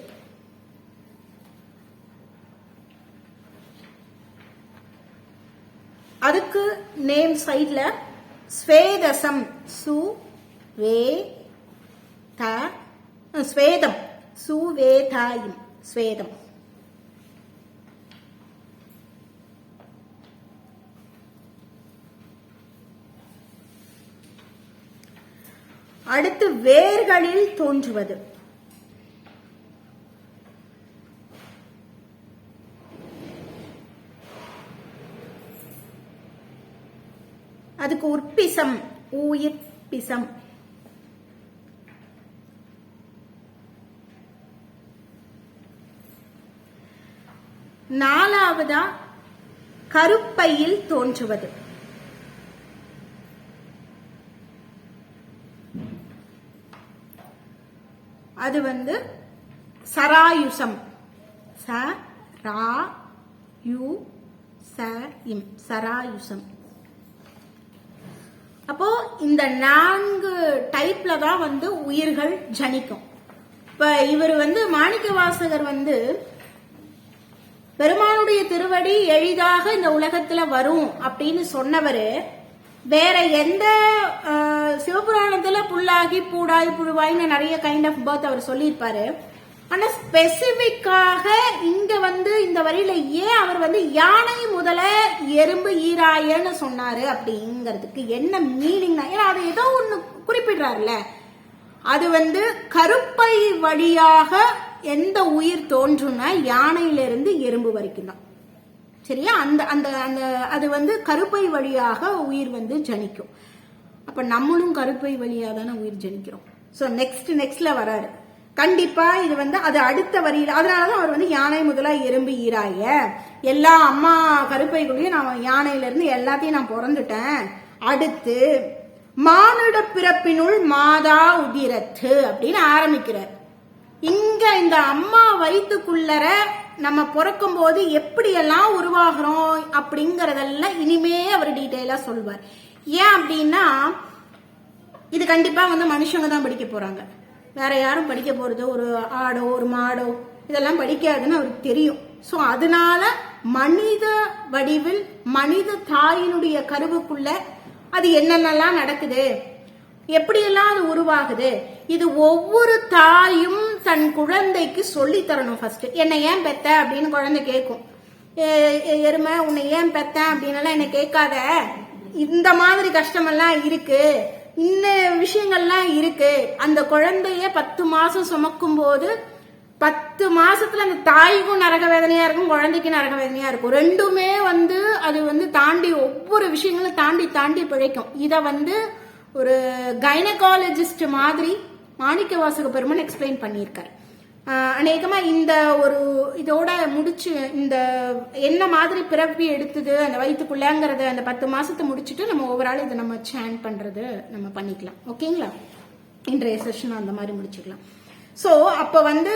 [SPEAKER 1] அதுக்கு நேம் சைட்ல ஸ்வேதசம், ஸ்வேதம், சுவேதாயும், ஸ்வேதம். அடுத்து வேர்களில் தோன்றுவது. அதுக்கு உற்பிசம், உயிர்ப்பிசம். நாலாவதா கருப்பையில் தோன்றுவது. அது வந்து சராயுசம். சராயுசம். அப்போ இந்த 4 டைப்ல தான் வந்து உயிர்கள் ஜனிக்கும். இப்ப இவர் வந்து மாணிக்கவாசகர் வந்து பெருமானுடைய திருவடி எளிதாக இந்த உலகத்துல வரும் அப்படின்னு சொன்னவரு வேற எந்த சிவபுராணத்துல புல்லாகி பூடாய் புழுவாய்னு நிறைய கைண்ட் ஆஃப் பர்த் அவர் சொல்லியிருப்பாரு. ஆனா ஸ்பெசிபிக்காக இங்க வந்து இந்த வரியில ஏன் அவர் வந்து யானை முதல எறும்பு ஈராயன்னு சொன்னாரு அப்படிங்கிறதுக்கு என்ன மீனிங்னா, ஏன்னா அது ஏதோ ஒண்ணு குறிப்பிடுறாருல, அது வந்து கருப்பை வழியாக எந்த உயிர் தோன்றும்னா யானையிலிருந்து எறும்பு வரைக்கும் தான். சரியா? அந்த அந்த அந்த அது வந்து கருப்பை வழியாக உயிர் வந்து ஜனிக்கும். அப்ப நம்மளும் கருப்பை வழியா தானே உயிர் ஜனிக்கிறோம். சோ நெக்ஸ்ட்ல வராரு கண்டிப்பா. இது வந்து அது அடுத்த வரியில, அதனாலதான் அவர் வந்து யானை முதலா எறும்பு ஈராய, எல்லா அம்மா கருப்பைக்குள்ளேயும் நான் யானையில இருந்து எல்லாத்தையும் நான் பிறந்துட்டேன். அடுத்து மானுட பிறப்பினுள் மாதா உதிரத்து அப்படின்னு ஆரம்பிக்கிறார். இங்க இந்த அம்மா வயிற்றுக்குள்ளர நம்ம பிறக்கும் போது எப்படியெல்லாம் உருவாகிறோம் அப்படிங்கறதெல்லாம் இனிமே அவர் டீட்டெயிலா சொல்வார். ஏன் அப்படின்னா இது கண்டிப்பா வந்து மனுஷங்க தான் படிக்க போறாங்க, வேற யாரும் படிக்க போறது ஒரு ஆடோ ஒரு மாடோ இதெல்லாம் படிக்காதுன்னு அவருக்கு தெரியும். சோ அதனால மனித வடிவில் மனித தாயினுடைய கருவுக்குள்ள அது என்னென்னலாம் நடக்குது, எப்படியெல்லாம் அது உருவாகுது, இது ஒவ்வொரு தாயும் தன் குழந்தைக்கு சொல்லி தரணும். ஃபர்ஸ்ட் என்னை ஏன் பெத்த அப்படின்னு குழந்தை கேட்கும். எருமை உன்னை ஏன் பெத்த அப்படின்னு என்ன கேட்காத, இந்த மாதிரி கஷ்டமெல்லாம் இருக்கு, இந்த விஷயங்கள்லாம் இருக்கு. அந்த குழந்தைய 10 மாசம் சுமக்கும் போது 10 மாசத்துல அந்த தாய்க்கும் நரக வேதனையா இருக்கும், குழந்தைக்கும் நரக வேதனையா இருக்கும். ரெண்டுமே வந்து அது வந்து தாண்டி ஒவ்வொரு விஷயங்களும் தாண்டி தாண்டி பிழைக்கும். இத வந்து ஒரு கைனகாலஜிஸ்ட் மாதிரி மாணிக்கவாசக பெருமான் எக்ஸ்பிளைன் பண்ணியிருக்காரு. அநேகமா இந்த ஒரு இதோட முடிச்சு இந்த என்ன மாதிரி பிறவி எடுத்தது அந்த வயிற்றுக்குள்ளங்கிறத அந்த 10 மாசத்தை முடிச்சுட்டு நம்ம ஓவரால் இதை நம்ம சேன் பண்றது நம்ம பண்ணிக்கலாம். ஓகேங்களா? இன்றைய செஷன் அந்த மாதிரி முடிச்சுக்கலாம். சோ அப்ப வந்து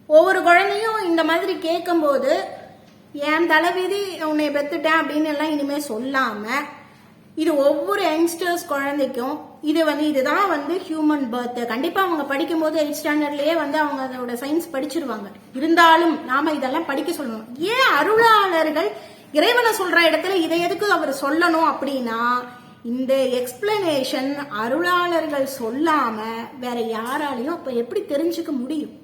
[SPEAKER 1] ஒவ்வொரு குழந்தையும் இந்த மாதிரி கேட்கும் போது என் தலைவிதி உன்னை பெத்துட்டேன் அப்படின்னு எல்லாம் இனிமே சொல்லாம, இது ஒவ்வொரு யங்ஸ்டர்ஸ் குழந்தைக்கும் இது வந்து இதுதான் வந்து ஹியூமன் பர்த். கண்டிப்பா அவங்க படிக்கும் போது 8th ஸ்டாண்டர்ட்லயே வந்து அவங்க அதோட சயின்ஸ் படிச்சிருவாங்க. இருந்தாலும் நாம இதெல்லாம் படிக்க சொல்லணும். ஏன் அருளாளர்கள் இறைவனை சொல்ற இடத்துல இதை எதுக்கு அவர் சொல்லணும் அப்படின்னா, இந்த எக்ஸ்பிளனேஷன் அருளாளர்கள் சொல்லாம வேற யாராலையும் அப்ப எப்படி தெரிஞ்சுக்க முடியும்?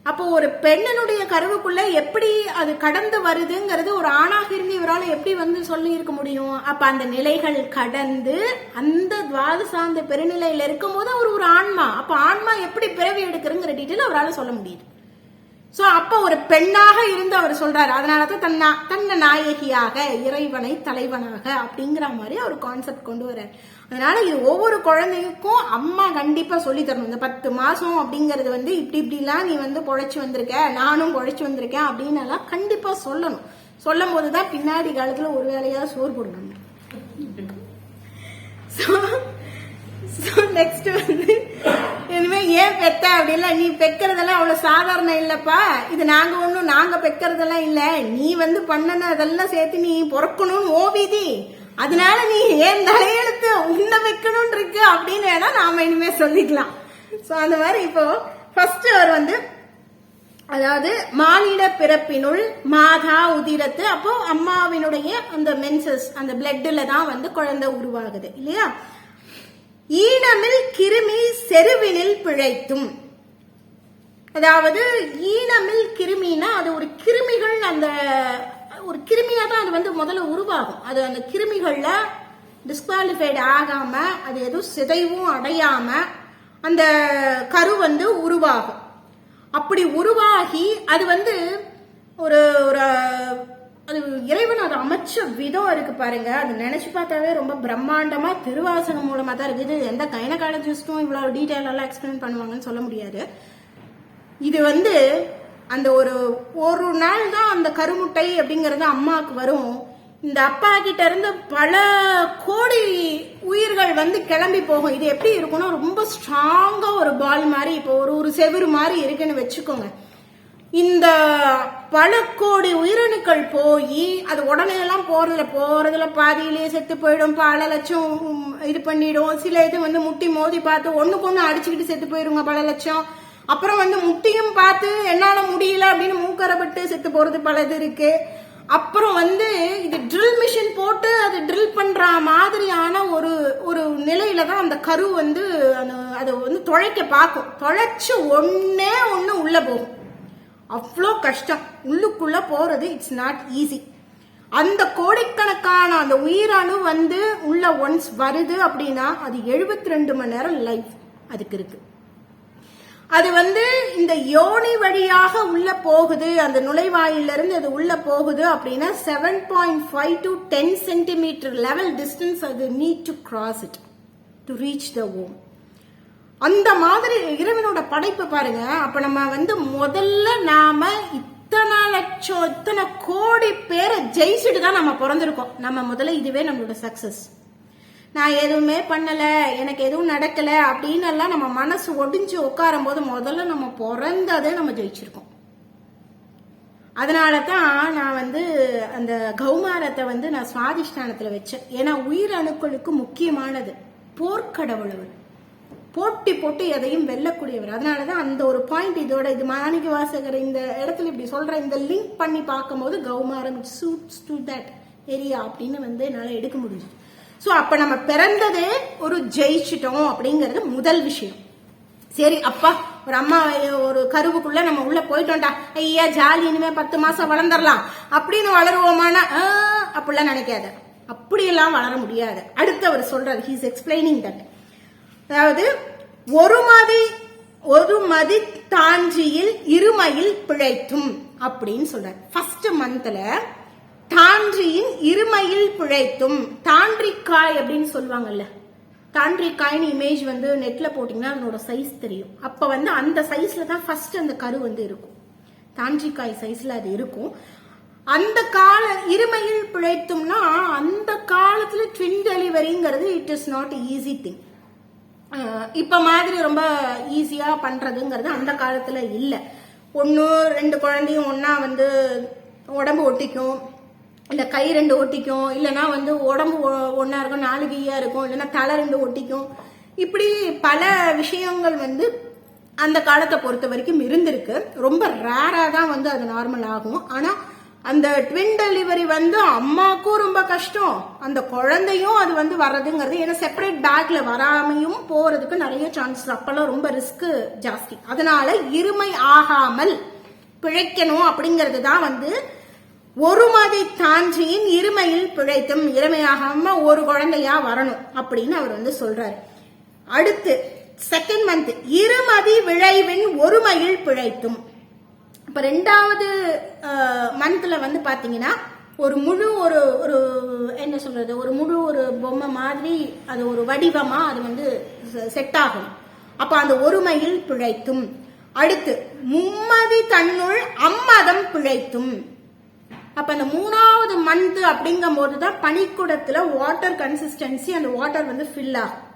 [SPEAKER 1] அப்போ ஒரு பெண்ணனுடைய கருவுக்குள்ள எப்படி அது கடந்து வருதுங்கிறது ஒரு ஆணாக இருந்து இவரால் எப்படி வந்து சொல்லி இருக்க முடியும்? அப்ப அந்த நிலைகள் கடந்து அந்த துவாதசாந்த பெருநிலையில இருக்கும் போது அவர் ஒரு ஆன்மா. அப்ப ஆன்மா எப்படி பிறவி எடுக்கிறங்கிற டீட்டெயில் அவரால் சொல்ல முடியுது. சோ அப்ப ஒரு பெண்ணாக இருந்து அவர் சொல்றாரு. அதனாலதான் தன்னை நாயகியாக இறைவனை தலைவனாக அப்படிங்கிற மாதிரி ஒரு கான்செப்ட் கொண்டு வர்றாரு. அதனால இது ஒவ்வொரு குழந்தைக்கும் அம்மா கண்டிப்பா சொல்லி தரணும். இந்த 10 மாசம் அப்படிங்கறது வந்து இப்படிலாம் நீ வந்து பொழைச்சு வந்திருக்க, நானும் பொழைச்சு வந்திருக்கேன் அப்படின்னு எல்லாம் கண்டிப்பா சொல்லணும். சொல்லும் போதுதான் பின்னாடி காலத்துல ஒரு வேலையா சோறு போடணும். நெக்ஸ்ட் வந்து இனிமே ஏன் பெத்த அப்படின்னா, நீ பெக்கிறதெல்லாம் அவ்வளவு சாதாரணம் இல்லப்பா, இது நாங்க பெக்கிறதெல்லாம் இல்ல, நீ வந்து பண்ணன அதெல்லாம் சேர்த்து நீ பொறக்கணும்னு ஓவிதி, அதனால நீ ஏன் தலையெழுத்து உன்ன வைக்கணும்னு இருக்கு அப்படின்னு வேணா நாம இனிமே சொல்லிக்கலாம். சோ அந்த மாதிரி இப்போ ஃபர்ஸ்ட் அவர் வந்து அதாவது மானிட பிறப்பினுள் மாதா உதிரத்து, அப்போ அம்மாவினுடைய அந்த மென்சஸ் அந்த பிளட்ல தான் வந்து குழந்தை உருவாகுது இல்லையா? ஈனமில் கிருமி செருவினில் பிழைத்தும், அதாவது ஈனமில் கிருமினா அது ஒரு கிருமிகள், அந்த ஒரு கிருமியா தான் அது வந்து முதல்ல உருவாகும். அது அந்த கிருமிகள்ல டிஸ்குவாலிஃபைடு ஆகாம அது எதுவும் சிதைவும் அடையாம அந்த கரு வந்து உருவாகும். அப்படி உருவாகி அது வந்து ஒரு அது இறைவன் அதை அமைச்ச விதம் இருக்கு பாருங்க, அது நினைச்சு பார்த்தாவே ரொம்ப பிரம்மாண்டமா திருவாசகம் மூலமா தான் இருக்குது. எந்த கைனகாலஜிஸ்டும் இவ்வளவு டீட்டெயில் எல்லாம் எக்ஸ்பிளைன் பண்ணுவாங்கன்னு சொல்ல முடியாது. இது அந்த ஒரு நாள் தான் அந்த கருமுட்டை அப்படிங்கறது அம்மாவுக்கு வரும். இந்த அப்பா கிட்ட இருந்து பல கோடி உயிர்கள் கிளம்பி போகும். இது எப்படி இருக்கும்னா ரொம்ப ஸ்ட்ராங்கா ஒரு பால் மாதிரி, இப்போ ஒரு செவுரு மாதிரி இருக்குன்னு வச்சுக்கோங்க. இந்த பல கோடி உயிரணுக்கள் போய் அது உடனே எல்லாம் போறதுல பாதியிலேயே செத்து போயிடும். பல லட்சம் இது பண்ணிடும். சில இது முட்டி மோதி பார்த்து ஒண்ணுக்கு ஒண்ணு அடிச்சுக்கிட்டு செத்து போயிருங்க பல லட்சம். அப்புறம் முட்டியும் பார்த்து என்னால முடியல அப்படின்னு மூக்கரப்பட்டு செத்து போறது பலது இருக்கு. அப்புறம் இது ட்ரில் மிஷின் போட்டு அது ட்ரில் பண்ற மாதிரியான ஒரு நிலையில தான் அந்த கரு அது தொலைக்க பார்க்கும். தொலைச்சு ஒன்னே ஒண்ணு உள்ள போகும். அவ்வளோ கஷ்டம். உள்ளுக்குள்ள போறது இட்ஸ் நாட் ஈஸி. அந்த கோடிக்கணக்கான அந்த உயிரணு உள்ள ஒன்ஸ் வருது அப்படின்னா அது 72 மணி நேரம் லைஃப் அதுக்கு இருக்கு. அது இந்த யோனி வழியாக உள்ள போகுது, அந்த நுழைவாயில இருந்து அது உள்ள போகுது அப்படின்னா 7.5 to 10 சென்டிமீட்டர் லெவல் டிஸ்டன்ஸ் அது need to cross it to reach the Om. அந்த மாதிரி இறைவனோட படைப்பு பாருங்க. அப்ப நம்ம முதல்ல நாம இத்தனை லட்சம் இத்தனை கோடி பேரை ஜெயிச்சுட்டு தான் நம்ம பிறந்திருக்கோம். நம்ம முதல்ல இதுவே நம்மளோட சக்சஸ். நான் எதுவுமே பண்ணல, எனக்கு எதுவும் நடக்கல அப்படின்னு எல்லாம் நம்ம மனசு ஒடிஞ்சு உட்காரும் போது முதல்ல நம்ம பிறந்ததே நம்ம ஜெயிச்சிருக்கோம். அதனாலதான் நான் அந்த கௌமாரத்தை நான் சுவாதிஷ்டானத்துல வச்சேன். ஏன்னா உயிரணுக்களுக்கு முக்கியமானது. போர்க்கடவுள் அவர், போட்டி போட்டு எதையும் வெல்லக்கூடியவர். அதனாலதான் அந்த ஒரு பாயிண்ட் இதோட இது மாணிக்க வாசகர் இந்த இடத்துல இப்படி சொல்ற இந்த லிங்க் பண்ணி பார்க்கும்போது கௌமாரம் சூட்ஸ் டு தட் ஏரியா அப்படின்னு என்னால எடுக்க முடிஞ்சது. சோ அப்ப நம்ம பிறந்ததே ஒரு ஜெயிச்சிட்டோம் அப்படிங்கறது முதல் விஷயம். சரி அப்பா ஒரு அம்மா ஒரு கருவுக்குள்ள நம்ம உள்ள போயிட்டோம்டா, ஐயா ஜாலி, இனிமே 10 மாசம் வளர்ந்துடலாம் அப்படின்னு வளருவோமானா அப்படிலாம் நினைக்காத. அப்படியெல்லாம் வளர முடியாது. அடுத்து அவர் சொல்றாரு, ஹி இஸ் எக்ஸ்பிளைனிங் தட். அதாவது ஒரு மதி தாஞ்சியில் இருமையில் பிழைத்தும் அப்படின்னு சொல்றாரு. ஃபர்ஸ்ட் மந்த்ல தான்றியின் இருமையில் பிழைத்தும், தாண்டிக்காய் அப்படின்னு சொல்லுவாங்கல்ல, தாண்டிக்காய்னு இமேஜ் நெட்ல போட்டீங்கன்னா அதனோட சைஸ் தெரியும். அப்ப அந்த சைஸ்ல தான் ஃபர்ஸ்ட் அந்த கரு இருக்கும். தாண்டிக்காய் சைஸ்ல அது இருக்கும். அந்த கால இருமையில் பிழைத்தும்னா அந்த காலத்துல ட்வின் டெலிவரிங்கிறது it is not easy thing. இப்ப மாதிரி ரொம்ப ஈஸியா பண்றதுங்கிறது அந்த காலத்துல இல்ல. 1-2 குழந்தையும் ஒன்னா உடம்பு ஒட்டிக்கும், இல்ல கை 2 ஒட்டிக்கும், இல்லைன்னா உடம்பு ஒன்னா இருக்கும், 4 கையா இருக்கும், இல்லைன்னா தலை 2 ஒட்டிக்கும். இப்படி பல விஷயங்கள் அந்த காலத்தை பொறுத்த வரைக்கும் இருந்திருக்கு. ரொம்ப ரேரா தான் அது நார்மல் ஆகும். ஆனா அந்த ட்வின் டெலிவரி அம்மாக்கும் ரொம்ப கஷ்டம், அந்த குழந்தையும் அது வர்றதுங்கிறது. ஏன்னா செப்பரேட் பேக்ல வராமையும் போறதுக்கு நிறைய சான்சஸ், அப்பெல்லாம் ரொம்ப ரிஸ்க் ஜாஸ்தி. அதனால இருமை ஆகாமல் பிழைக்கணும் அப்படிங்கிறது தான் ஒரு மதி தாஞ்சியின் இருமையில் பிழைத்தும், இருமையாகாம ஒரு குழந்தையா வரணும் அப்படின்னு அவர் சொல்றாரு. அடுத்து செகண்ட் மந்த் இருமதி விளைவின் ஒருமையில் பிழைத்தும். இப்ப 2வது மந்த்ல பாத்தீங்கன்னா ஒரு முழு ஒரு என்ன சொல்றது, ஒரு முழு ஒரு பொம்மை மாதிரி அது ஒரு வடிவமா அது செட் ஆகும். அப்ப அந்த ஒருமையில் பிழைத்தும். அடுத்து மும்மதி தன்னுள் அம்மதம் பிழைத்தும். அப்ப அந்த 3வது மந்த் அப்படிங்கும் போதுதான் பனிக்குடத்துல வாட்டர் கன்சிஸ்டன்சி, அந்த வாட்டர் ஃபில் ஆகும்.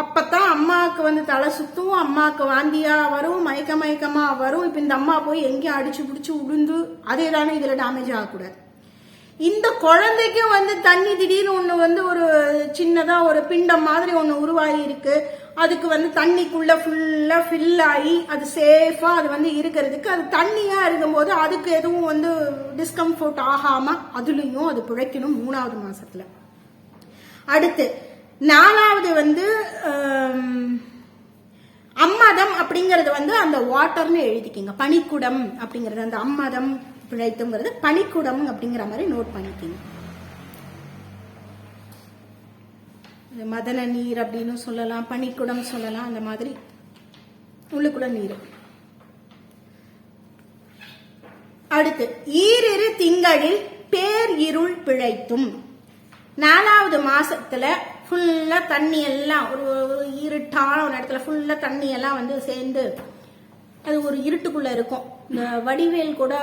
[SPEAKER 1] அப்பதான் அம்மாவுக்கு தலை சுத்தும், அம்மாவுக்கு வாந்தியா வரும், மயக்கமா வரும். இப்ப இந்த அம்மா போய் எங்கேயும் அடிச்சு பிடிச்சு உளுந்து அதே தானே இதுல டேமேஜ் ஆகக்கூடாது. இந்த குழந்தைக்கும் தண்ணி திடீர்னு ஒண்ணு ஒரு சின்னதா ஒரு பிண்டம் மாதிரி ஒண்ணு உருவாகி இருக்கு. அதுக்கு தண்ணிக்குள்ள ஃபுல்லா ஃபில் ஆகி அது சேஃபா அது இருக்கிறதுக்கு, அது தண்ணியா இருக்கும் போது அதுக்கு எதுவும் டிஸ்கம்ஃபர்ட் ஆகாம அதுலயும் அது பிழைக்கணும் 3வது மாசத்துல. அடுத்து 4வது அம்மதம் அப்படிங்கறது அந்த வாட்டர்னு எழுதிக்கிங்க. பனிக்குடம் அப்படிங்கறது அந்த அம்மதம் பிழைத்துங்கிறது பனிக்குடம் அப்படிங்கிற மாதிரி நோட் பண்ணிக்கிங்க. மதன நீர் அப்படின்னு சொல்லலாம், பனிக்குடம் சொல்லலாம். அந்த மாதிரி உள்ளுக்குள்ள நீர். அடுத்து ஈரிரு திங்களில் பேர் இருள் பிழைத்தும். 4வது மாசத்துல ஃபுல்லா தண்ணி எல்லாம் ஒரு இருட்டான ஒரு இடத்துல ஃபுல்லா தண்ணி எல்லாம் வந்து சேர்ந்து அது ஒரு இருட்டுக்குள்ள இருக்கும். இந்த வடிவேல் கூட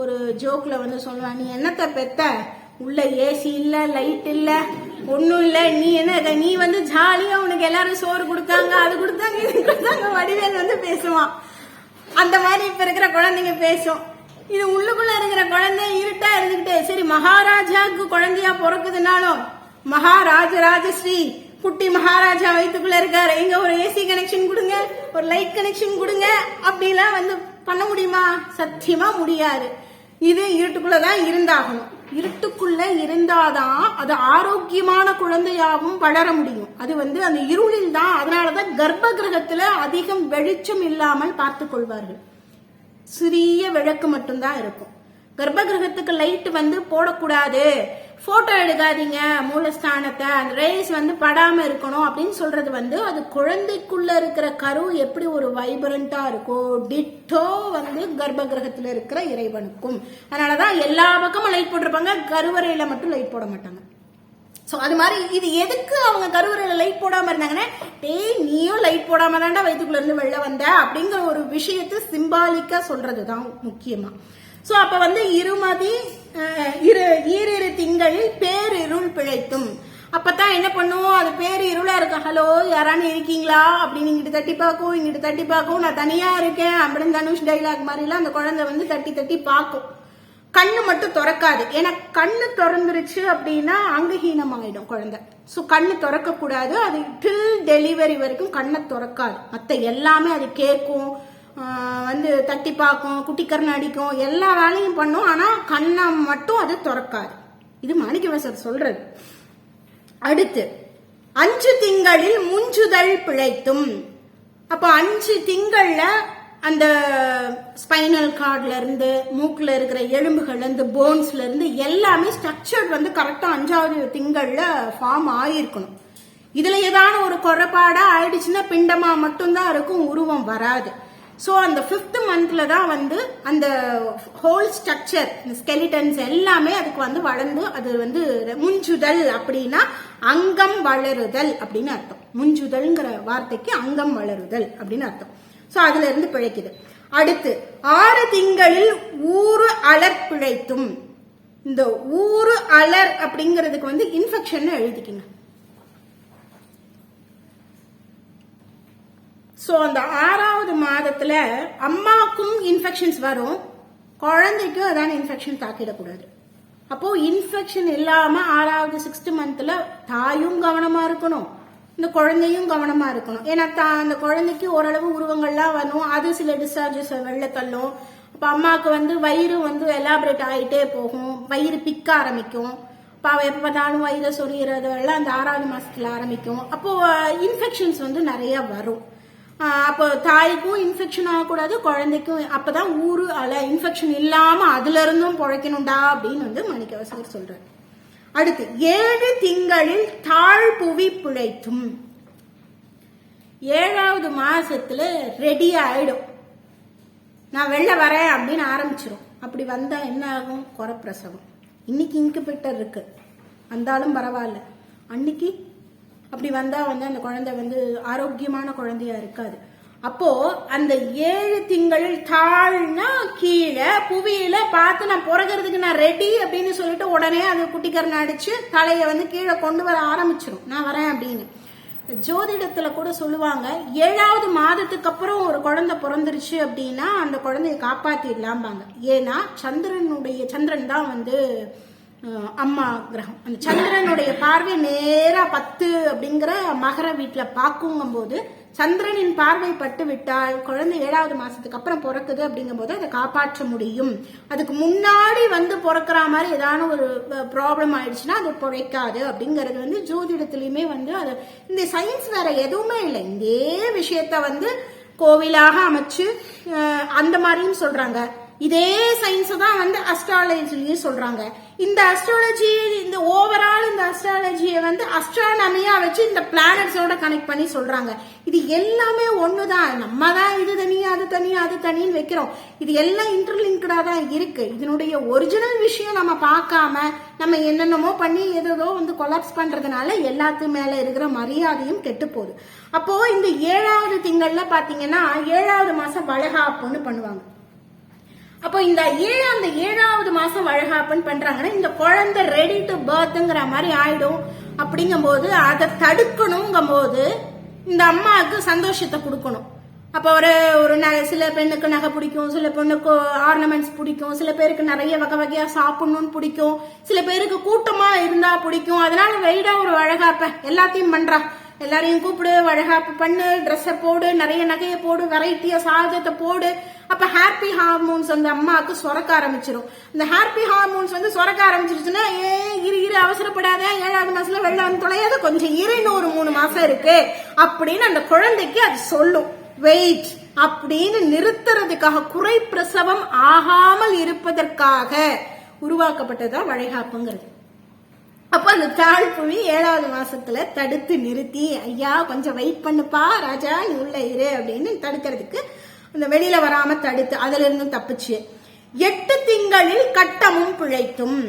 [SPEAKER 1] ஒரு ஜோக்ல வந்து சொல்லுவான், நீ என்னத்த பெத்த, உள்ள ஏசி இல்ல, லைட் இல்ல, ஒண்ணும் இல்ல, நீ என்ன, நீ வந்து ஜாலியா உனக்கு எல்லாரும் சோறு கொடுத்தாங்க, அது கொடுத்தாங்க, இது கொடுத்தாங்க, வடிவேல் வந்து பேசுவான். அந்த மாதிரி இப்ப இருக்கிற குழந்தைங்க பேசும். இது உள்ளுக்குள்ள இருக்கிற குழந்தை இருட்டா இருந்துகிட்டு, சரி மகாராஜாவுக்கு குழந்தையா பிறக்குதுனாலும் மகாராஜராஜஸ்ரீ குட்டி மகாராஜா வயிற்றுக்குள்ள இருக்காரு, எங்க ஒரு ஏசி கனெக்ஷன் கொடுங்க, ஒரு லைட் கனெக்ஷன் கொடுங்க அப்படிலாம் வந்து பண்ண முடியுமா? சத்தியமா முடியாது. இது இருட்டுக்குள்ளதான் இருந்தாகணும். இருட்டுக்குள்ள இருந்தாதான் அது ஆரோக்கியமான குழந்தையாகவும் வளர முடியும். அது வந்து அந்த இருளில் தான். அதனாலதான் கர்ப்ப கிரகத்துல அதிகம் வெளிச்சம் இல்லாமல் பார்த்துக் கொள்வார்கள். சிறிய விளக்கு மட்டும்தான் இருக்கும். கர்ப்ப கிரகத்துக்கு லைட் வந்து போடக்கூடாது, போட்டோ எடுக்காதீங்க மூலஸ்தானத்தை, அந்த ரேஸ் வந்து படாம இருக்கணும் அப்படின்னு சொல்றது வந்து அது குழந்தைக்குள்ள இருக்கிற கரு எப்படி ஒரு வைப்ரண்டா இருக்கோ டிட்டோ வந்து கர்ப்ப கிரகத்துல இருக்கிற இறைவனுக்கும். அதனாலதான் எல்லா பக்கமும் லைட் போட்டிருப்பாங்க, கருவறையில மட்டும் லைட் போட மாட்டாங்க. சோ அது மாதிரி இது எதுக்கு அவங்க கருவறையில லைட் போடாம இருந்தாங்கன்னா, டேய் நீயும் லைட் போடாம தாண்டா வயிற்றுக்குள்ள இருந்து வெளில வந்த அப்படிங்கிற ஒரு விஷயத்தை சிம்பாலிக்கா சொல்றதுதான் முக்கியமா. சோ அப்ப வந்து இருமதி ஈரிரு திங்களில் பேரிருள் பிழைத்தும். அப்பதான் என்ன பண்ணுவோம், அது பேர் இருளா இருக்கு, ஹலோ யாரானு இருக்கீங்களா அப்படின்னு இங்கிட்டு தட்டி பார்க்கும், இங்கிட்டு தட்டி பார்க்கும், நான் தனியா இருக்கேன் அப்படின்னு தனுஷ் டைலாக் மாதிரிலாம் அந்த குழந்தை வந்து தட்டி தட்டி பார்க்கும். கண்ணு மட்டும் திறக்காது. ஏன்னா கண்ணு திறந்துருச்சு அப்படின்னா அங்கஹீனம் ஆயிடும் குழந்தை. சோ கண்ணு திறக்க கூடாது. அது டில் டெலிவரி வரைக்கும் கண்ணை திறக்காது. மத்த எல்லாமே அது கேட்கும், வந்து தட்டி பார்க்கும், குட்டிக்கரணை அடிக்கும், எல்லா வேலையும் பண்ணும். ஆனா கண்ணை மட்டும் அது திறக்காது. இது மாணிக்கவாசகர் சொல்றது. அடுத்து 5 திங்களில் முஞ்சுதல் பிழைத்தும். அப்ப 5 திங்கள்ல அந்த ஸ்பைனல் கார்ட்ல இருந்து, மூக்குல இருக்கிற எலும்புகள்ல இருந்து, போன்ஸ்ல இருந்து எல்லாமே ஸ்ட்ரக்சர் வந்து கரெக்டா 5வது திங்கள்ல ஃபார்ம் ஆயிருக்கணும். இதுல ஏதாவது ஒரு குறைபாடா ஆயிடுச்சுன்னா பிண்டமா மட்டும்தான் இருக்கும், உருவம் வராது. சோ அந்த 5th மந்த்ல தான் வந்து அந்த ஹோல் ஸ்ட்ரக்சர் ஸ்கெலிட்டன்ஸ் எல்லாமே அதுக்கு வந்து வளர்ந்து அது வந்து முஞ்சுதல் அப்படின்னா அங்கம் வளருதல் அப்படின்னு அர்த்தம். முஞ்சுதல்ங்கிற வார்த்தைக்கு அங்கம் வளருதல் அப்படின்னு அர்த்தம். சோ அதுல இருந்து பிழைக்குது. அடுத்து 6 திங்களில் ஊறு அலர் பிழைத்தும். இந்த ஊறு அலர் அப்படிங்கிறதுக்கு வந்து இன்ஃபெக்ஷன் எழுதிக்கங்க. சோ அந்த 6வது மாதத்துல அம்மாக்கும் இன்ஃபெக்ஷன்ஸ் வரும், குழந்தைக்கும் அதான இன்ஃபெக்ஷன் தாக்கிடக்கூடாது. அப்போ இன்ஃபெக்ஷன் இல்லாம 6வது 6th மந்த்ல தாயும் கவனமா இருக்கணும், இந்த குழந்தையும் கவனமா இருக்கணும். ஏன்னா அந்த குழந்தைக்கு ஓரளவு உருவங்கள்லாம் வரும், அது சில டிஸ்சார்ஜஸ் வெளில தள்ளும். அப்ப அம்மாவுக்கு வந்து வயிறு வந்து எலாபரேட் ஆகிட்டே போகும், வயிறு பிக்க ஆரம்பிக்கும். அப்ப அவ எப்ப பார்த்தாலும் வயிறு சொறியறது எல்லாம் அந்த 6வது மாசத்துல ஆரம்பிக்கும். அப்போ இன்ஃபெக்ஷன்ஸ் வந்து நிறைய வரும். அப்போ தாய்க்கும் இன்ஃபெக்ஷன் ஆகக்கூடாது, குழந்தைக்கும். அப்பதான் ஊரு இன்ஃபெக்ஷன் இல்லாம அதுல இருந்தும் பொழைக்கணும்டா அப்படின்னு வந்து மாணிக்கவாசகர் சொல்றாரு. அடுத்து 7 திங்களில் தாழ் புவி பிழைத்தும். 7வது மாசத்துல ரெடி ஆயிடும், நான் வெளில வரேன் அப்படின்னு ஆரம்பிச்சிடும். அப்படி வந்தா என்ன ஆகும், குறப்பிரசவம். இன்னைக்கு இன்குபேட்டர் இருக்கு, வந்தாலும் பரவாயில்ல, அன்னைக்கு அப்படி வந்தா வந்து அந்த குழந்தை வந்து ஆரோக்கியமான குழந்தையா இருக்காது. அப்போ அந்த 7 திங்களில் தாழ்னா கீழே புவியில பார்த்து நான் பிறகுறதுக்கு நான் ரெடி அப்படின்னு சொல்லிட்டு உடனே அது குட்டிக்கரணை அடிச்சு தலையை வந்து கீழே கொண்டு வர ஆரம்பிச்சிடும், நான் வரேன் அப்படின்னு. ஜோதிடத்துல கூட சொல்லுவாங்க, 7வது மாதத்துக்கு அப்புறம் ஒரு குழந்தை பிறந்துருச்சு அப்படின்னா அந்த குழந்தைய காப்பாத்திடலாம்பாங்க. ஏன்னா சந்திரன் தான் வந்து அம்மா கிரகம். அந்த சந்திரனுடைய பார்வை நேரா 10 அப்படிங்கிற மகர வீட்டுல பாக்குங்கும் போது சந்திரனின் பார்வை பட்டு விட்டால் குழந்தை 7வது மாசத்துக்கு அப்புறம் பிறக்குது அப்படிங்கும் போது அதை காப்பாற்ற முடியும். அதுக்கு முன்னாடி வந்து பிறக்கிற மாதிரி ஏதாவது ஒரு ப்ராப்ளம் ஆயிடுச்சுன்னா அது பிழைக்காது அப்படிங்கறது வந்து ஜோதிடத்திலயுமே வந்து அது இந்த சயின்ஸ் வேற எதுவுமே இல்லை. இதே விஷயத்த வந்து கோவிலாக அமைச்சு அந்த மாதிரியும் சொல்றாங்க, இதே சயின்ஸ் தான் வந்து அஸ்ட்ராலஜிலையும் சொல்றாங்க. இந்த அஸ்ட்ராலஜி, இந்த ஓவரால் இந்த அஸ்ட்ராலஜியை வந்து அஸ்ட்ரானமியா வச்சு இந்த பிளானட்ஸோட கனெக்ட் பண்ணி சொல்றாங்க. இது எல்லாமே ஒண்ணுதான். நம்ம தான் இது தனி அது தனி அது தனின்னு வைக்கிறோம். இது எல்லாம் இன்டர்லிங்க்டா தான் இருக்கு. இதனுடைய ஒரிஜினல் விஷயம் நம்ம பார்க்காம நம்ம என்னென்னமோ பண்ணி ஏதோ வந்து கொலாப்ஸ் பண்றதுனால எல்லாத்துக்கும் மேல இருக்கிற மரியாதையும் கெட்டு போகுது. அப்போ இந்த 7வது திங்கள்ல பாத்தீங்கன்னா 7வது மாசம் வளகாப்புன்னு பண்ணுவாங்க. அப்போ இந்த 7வது மாசம் வளகாப்புன்னு பண்றாங்கன்னா இந்த குழந்தை ரெடி டு பர்த்ங்கிற மாதிரி ஆயிடும். அப்படிங்கும் போது அதை தடுக்கணுங்கும் போது இந்த அம்மாவுக்கு சந்தோஷத்தை கொடுக்கணும். அப்ப ஒரு சில பெண்ணுக்கு நகை பிடிக்கும், சில பெண்ணுக்கு ஆர்னமெண்ட்ஸ் பிடிக்கும், சில பேருக்கு நிறைய வகை வகையா சாப்பிடணும்னு பிடிக்கும், சில பேருக்கு கூட்டமா இருந்தா பிடிக்கும். அதனால வெயிடா ஒரு வளகாப்ப எல்லாத்தையும் பண்றா. எல்லாரையும் கூப்பிடு, வளகாப்பு பண்ணு, ட்ரெஸ்ஸை போடு, நிறைய நகையை போடு, வெரைட்டியா சாதத்தை போடு. அப்ப ஹாப்பி ஹார்மோன்ஸ் அந்த அம்மாவுக்கு சுரக்க ஆரம்பிச்சிடும். இந்த ஹாப்பி ஹார்மோன்ஸ் வந்து சுரக்க ஆரம்பிச்சிருச்சுன்னா இரு அவசரப்படாத, 7வது மாசத்துல வெள்ளம் வந்து தொலையாத, கொஞ்சம் இன்னும் ஒரு 3 மாசம் இருக்கு அப்படின்னு அந்த குழந்தைக்கு அது சொல்லும். வெயிட் அப்படின்னு நிறுத்துறதுக்காக, குறை பிரசவம் ஆகாமல் இருப்பதற்காக உருவாக்கப்பட்டதா வளைகாப்புங்கிறது. அப்ப அந்த தாழ்புழி 7வது மாசத்துல தடுத்து நிறுத்தி, ஐயா கொஞ்சம் வெயிட் பண்ணுப்பா ராஜா, நீ உள்ள இரு அப்படின்னு தடுக்கிறதுக்கு, அந்த வெளியில வராம தடுத்து அதுல இருந்து தப்பிச்சு. 8 திங்களில் கட்டமும் பிழைத்தும்.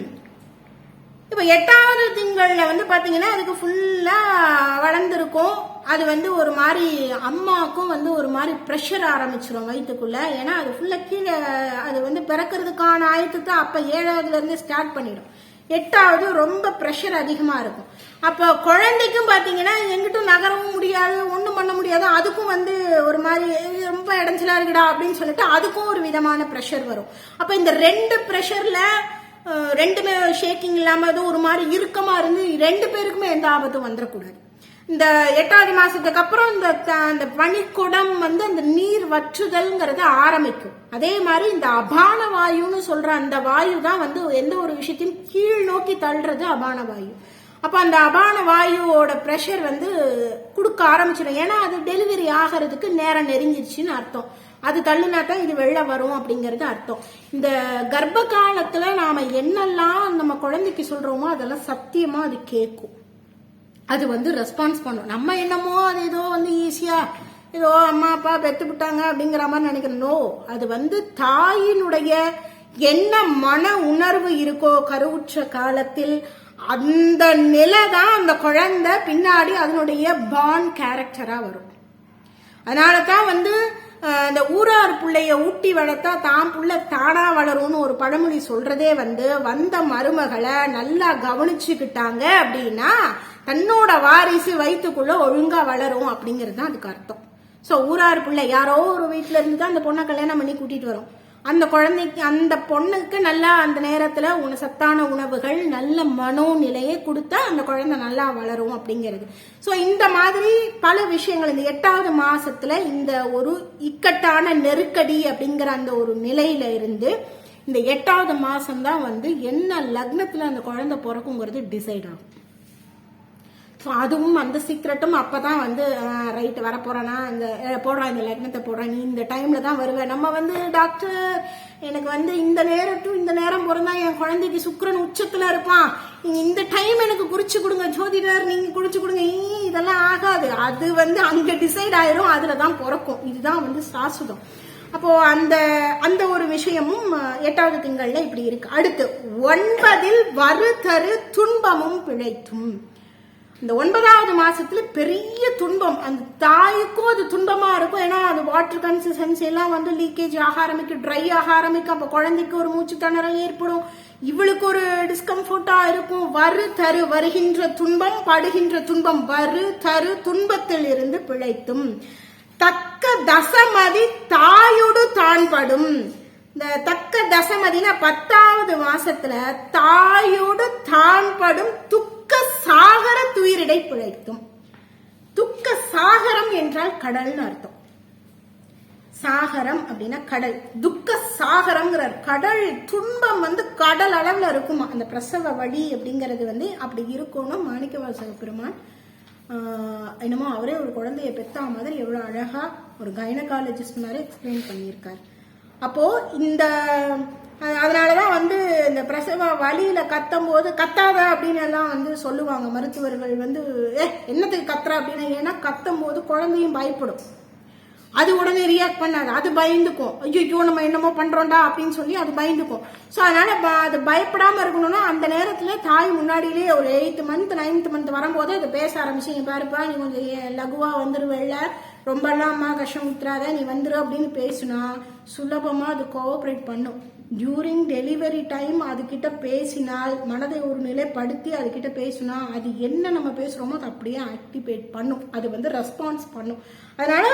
[SPEAKER 1] இப்ப 8வது திங்கள்ல வந்து பாத்தீங்கன்னா அதுக்கு ஃபுல்லா வளர்ந்துருக்கும். அது வந்து ஒரு மாதிரி அம்மாவுக்கும் வந்து ஒரு மாதிரி ப்ரெஷர் ஆரம்பிச்சிடும் வயிற்றுக்குள்ள. ஏன்னா அது ஃபுல்லா கீழே அது வந்து பிறக்கிறதுக்கான ஆயத்தத்தை அப்ப 7வதுல இருந்து ஸ்டார்ட் பண்ணிடும். 8வது ரொம்ப ப்ரெஷர் அதிகமா இருக்கும். அப்ப குழந்தைக்கும் பாத்தீங்கன்னா எங்கிட்டும் நகரவும் முடியாது, ஒண்ணும் பண்ண முடியாது. அதுக்கும் வந்து ஒரு மாதிரி ரொம்ப இடைஞ்சலா இருக்குடா அப்படின்னு சொல்லிட்டு அதுக்கும் ஒரு விதமான ப்ரெஷர் வரும். அப்ப இந்த 2 ப்ரெஷர்ல ரெண்டுமே ஷேக்கிங் இல்லாம ஒரு மாதிரி இறுக்கமா இருந்து 2 பேருக்குமே எந்த ஆபத்தும் வந்துடக்கூடாது. இந்த 8வது மாசத்துக்கு அப்புறம் இந்த பனிக்குடம் வந்து அந்த நீர் வற்றுதல்ங்கிறது ஆரம்பிக்கும். அதே மாதிரி இந்த அபான வாயுன்னு சொல்ற அந்த வாயு தான் வந்து எந்த ஒரு விஷயத்தையும் கீழ் நோக்கி தள்ளுறது அபான வாயு. அப்ப அந்த அபான வாயுவோட பிரஷர் வந்து கொடுக்க ஆரம்பிச்சிடும். ஏன்னா அது டெலிவரி ஆகிறதுக்கு நேரம் நெருங்கிடுச்சுன்னு அர்த்தம். அது தள்ளுனா தான் இது வெளில வரும் அப்படிங்கறது அர்த்தம். இந்த கர்ப்ப காலத்துல நாம என்னெல்லாம் நம்ம குழந்தைக்கு சொல்றோமோ அதெல்லாம் சத்தியமா அது கேட்கும். அது வந்து ரெஸ்பான்ஸ் பண்ணும். நம்ம என்னமோ அது ஏதோ வந்து ஈஸியா ஏதோ அம்மா அப்பா பெத்து விட்டாங்க அப்படிங்கிற மாதிரி நினைக்கணும். அது வந்து தாயினுடைய என்ன மன உணர்வு இருக்கோ கருவுற்ற காலத்தில் அந்த நிலை தான் அந்த குழந்தை பின்னாடி அதனுடைய பாண்ட் கேரக்டரா வரும். அதனாலதான் வந்து இந்த ஊரார் புள்ளைய ஊட்டி வளர்த்தா தான் புள்ள தானா வளரும்னு ஒரு பழமொழி சொல்றதே வந்து வந்த மருமகளை நல்லா கவனிச்சுக்கிட்டாங்க அப்படின்னா தன்னோட வாரிசு வயிற்றுக்குள்ள ஒழுங்கா வளரும் அப்படிங்கிறது தான் அதுக்கு அர்த்தம். சோ ஊரார் பிள்ளை யாரோ ஒரு வீட்டுல இருந்து தான் அந்த பொண்ணை கல்யாணம் பண்ணி கூட்டிட்டு வரும். அந்த குழந்தைக்கு அந்த பொண்ணுக்கு நல்லா அந்த நேரத்துல சத்தான உணவுகள் நல்ல மனோநிலையை கொடுத்தா அந்த குழந்தை நல்லா வளரும் அப்படிங்கிறது. சோ இந்த மாதிரி பல விஷயங்கள் இந்த 8வது மாசத்துல இந்த ஒரு இக்கட்டான நெருக்கடி அப்படிங்கிற அந்த ஒரு நிலையில இருந்து இந்த 8வது மாசம் தான் வந்து என்ன லக்னத்துல அந்த குழந்தை பிறக்குங்கிறது டிசைட் ஆகும். அதுவும் அந்த சீக்ரெட்டும் அப்பதான் வந்து ரைட் வர போறானா இந்த போடுறான், இந்த லக்னத்தை போடுறான், நீ இந்த டைம்ல தான் வருவேன். நம்ம வந்து டாக்டர் எனக்கு வந்து இந்த நேரம் டு இந்த நேரம் பிறந்தா என் குழந்தைக்கு சுக்கிரன் உச்சத்துல இருப்பான், நீங்க இந்த டைம் எனக்கு குறிச்சு கொடுங்க ஜோதிடர், நீங்க குறிச்சு கொடுங்க, இதெல்லாம் ஆகாது. அது வந்து அங்க டிசைட் ஆயிரும், அதுலதான் பிறக்கும். இதுதான் வந்து சாஸ்வதம். அப்போ அந்த ஒரு விஷயமும் 8வது திங்கள்ல இப்படி இருக்கு. அடுத்து 9ல் வருதரு துன்பமும் பிழைத்தும். இந்த 9வது மாசத்துல பெரிய துன்பம் அந்த தாய்க்கும் அது துன்பமா இருக்கும். ஏன்னா அது வாட்டர் கன்சிஸ்டன்சி எல்லாம் வந்து லீக்கேஜ் ஆக ஆரம்பிக்கும், ட்ரை ஆக ஆரம்பிக்கும். அப்ப குழந்தைக்கு ஒரு மூச்சு திணறல் ஏற்படும், இவளுக்கு ஒரு டிஸ்கம்ஃபர்ட்டா இருக்கும். வருதரு வருகின்ற துன்பம் படுகின்ற துன்பம், வருதரு துன்பத்தில் இருந்து பிழைத்தும். தக்க தசமதி தாயோடு தான்படும். இந்த தக்க தசமதினா 10வது மாசத்துல தாயோடு தான்படும் துக்க சாகர துயிரிடை பிழைத்தும். துக்க சாகரம் என்றால் கடல்னு அர்த்தம். சாகரம் அப்படின்னா கடல், துக்க சாகரம்ங்கிற கடல். துன்பம் வந்து கடல் அளவுல இருக்குமா. அந்த பிரசவ வழி அப்படிங்கறது வந்து அப்படி இருக்கணும். மாணிக்கவாசக பெருமான் என்னமோ அவரே ஒரு குழந்தைய பெத்தா மாதிரி எவ்வளவு அழகா ஒரு கைனகாலஜிஸ்ட் மாதிரி எக்ஸ்பிளைன் பண்ணியிருக்காரு. அப்போ இந்த அதனாலதான் வந்து இந்த பிரசவ வலியில கத்தும் போது கத்தாத அப்படின்னு எல்லாம் வந்து சொல்லுவாங்க மருத்துவர்கள் வந்து என்னத்துக்கு கத்துற அப்படின்னு. ஏன்னா கத்தும் போது குழந்தையும் பயப்படும், அது உடனே ரியாக்ட் பண்ணாது, அது பயந்துக்கும், ஐயோ நம்ம என்னமோ பண்றோம்டா அப்படின்னு சொல்லி அது பயந்துக்கும். ஸோ அதனால அது பயப்படாம இருக்கணும்னா அந்த நேரத்துல தாய் முன்னாடியிலேயே ஒரு 8th month 9th month வரும்போது அது பேச ஆரம்பிச்சு, நீ பாருப்பா நீ கொஞ்சம் லகுவா வந்துருவல்ல, ரொம்ப எல்லாம் அம்மா கஷ்டம் ஊத்துறாத, நீ வந்துரு அப்படின்னு பேசுனா சுலபமா அது கோஆபரேட் பண்ணும். டியூரிங் டெலிவரி டைம் அதுகிட்ட பேசினால், மனதை ஒரு நிலைப்படுத்தி அதுகிட்ட பேசினா அது என்ன நம்ம பேசுறோமோ அது அப்படியே ஆக்டிவேட் பண்ணும், அது வந்து ரெஸ்பான்ஸ் பண்ணும். அதனால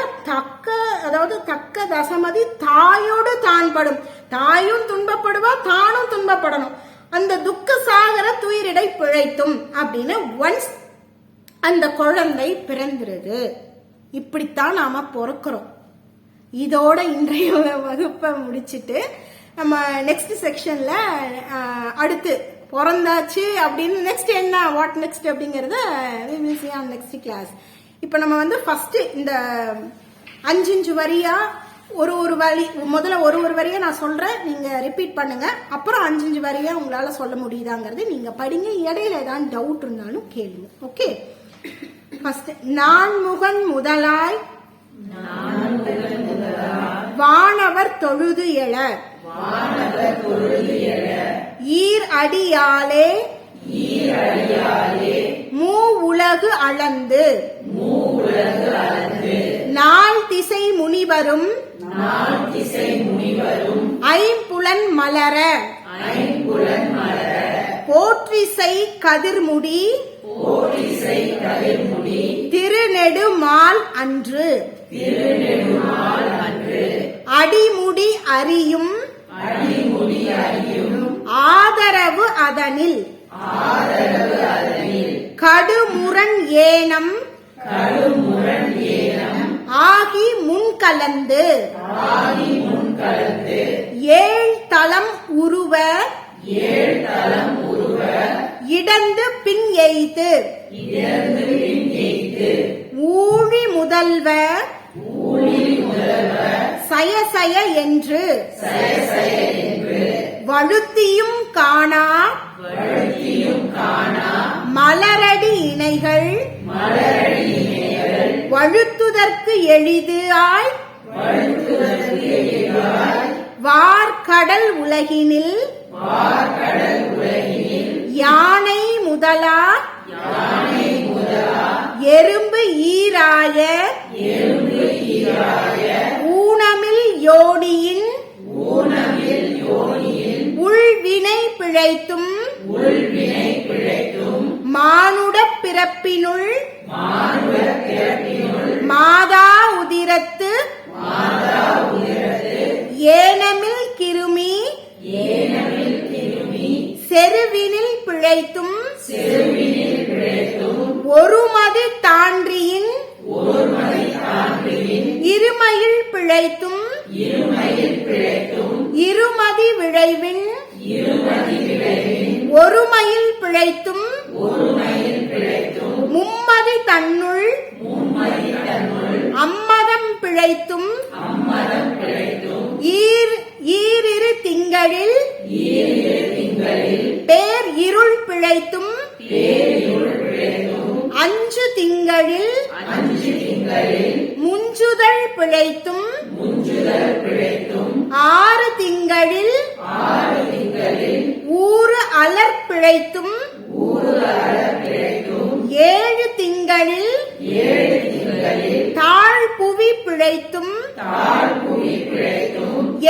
[SPEAKER 1] தக்க தசமதி தாயோடு தான் படும், தாயும் துன்பப்படுவா தானும் துன்பப்படணும், அந்த துக்க சாகர துயிரிடை பிழைத்தும் அப்படின்னு ஒன்ஸ் அந்த குழந்தை பிறந்துருது. இப்படித்தான் நாம பிறக்கிறோம். இதோட இன்றைய வகுப்பை முடிச்சிட்டு நம்ம நெக்ஸ்ட் செக்ஷன்ல அடுத்து பிறந்தாச்சு அப்படின்னு நெக்ஸ்ட் என்ன வாட் நெக்ஸ்ட் அப்படிங்கறத we will see on next class. இப்ப நம்ம வந்து ஃபர்ஸ்ட் இந்த 5 வரியா ஒரு வரி முதல்ல ஒரு வரியா நான் சொல்றேன், நீங்க ரிப்பீட் பண்ணுங்க. அப்புறம் 5 வரியா உங்களால சொல்ல முடியுதாங்கிறது நீங்க படிங்க. இடையில ஏதாவது டவுட் இருந்தாலும் கேளுங்க. ஓகே, ஃபர்ஸ்ட் நான்முகன் முதலாய் வானவர் தொழுது எழ ஈர் அடியாலே மூ உலகு அளந்து நாள் திசை முனிவரும் ஐம்புலன் மலர போற்றிசை கதிர்முடி திருநெடுமால் அன்று அடிமுடி அறியும் ஆதரவு அதனில் கடுமுரண் ஏனம் ஆகி முன்கலந்து ஏழ் தலம் உருவ இடந்து பின் எய்து ஊழி முதல்வ சயசய என்று வழுத்தியும் காணா மலரடி இணைகள் வழுத்துதற்கு எளிது ஆய் வார்கடல் உலகினில் யானை முதலா எறும்பு ஈராய ஊனமில் யோனியின் உள்வினை பிழைத்தும் மானுட பிறப்பினுள் மாதா உதிரத்து ஏனமில் கிருமி செருவினில் பிழைத்தும் ஒருமதி தாண்டியின் இருமையில் பிழைத்தும் இருமதி விழைவின் ஒருமையில் பிழைத்தும் மும்மதி தன்னுள் அம்மதம் பிழைத்தும் ஈரிரு திங்களில் பேர் இருள் பிழைத்தும் 5 திங்களில் முஞ்சுதல் பிழைத்தும் 6 திங்களில் ஊறு அலர் பிழைத்தும் 7 திங்களில் தாழ் புவி பிழைத்தும்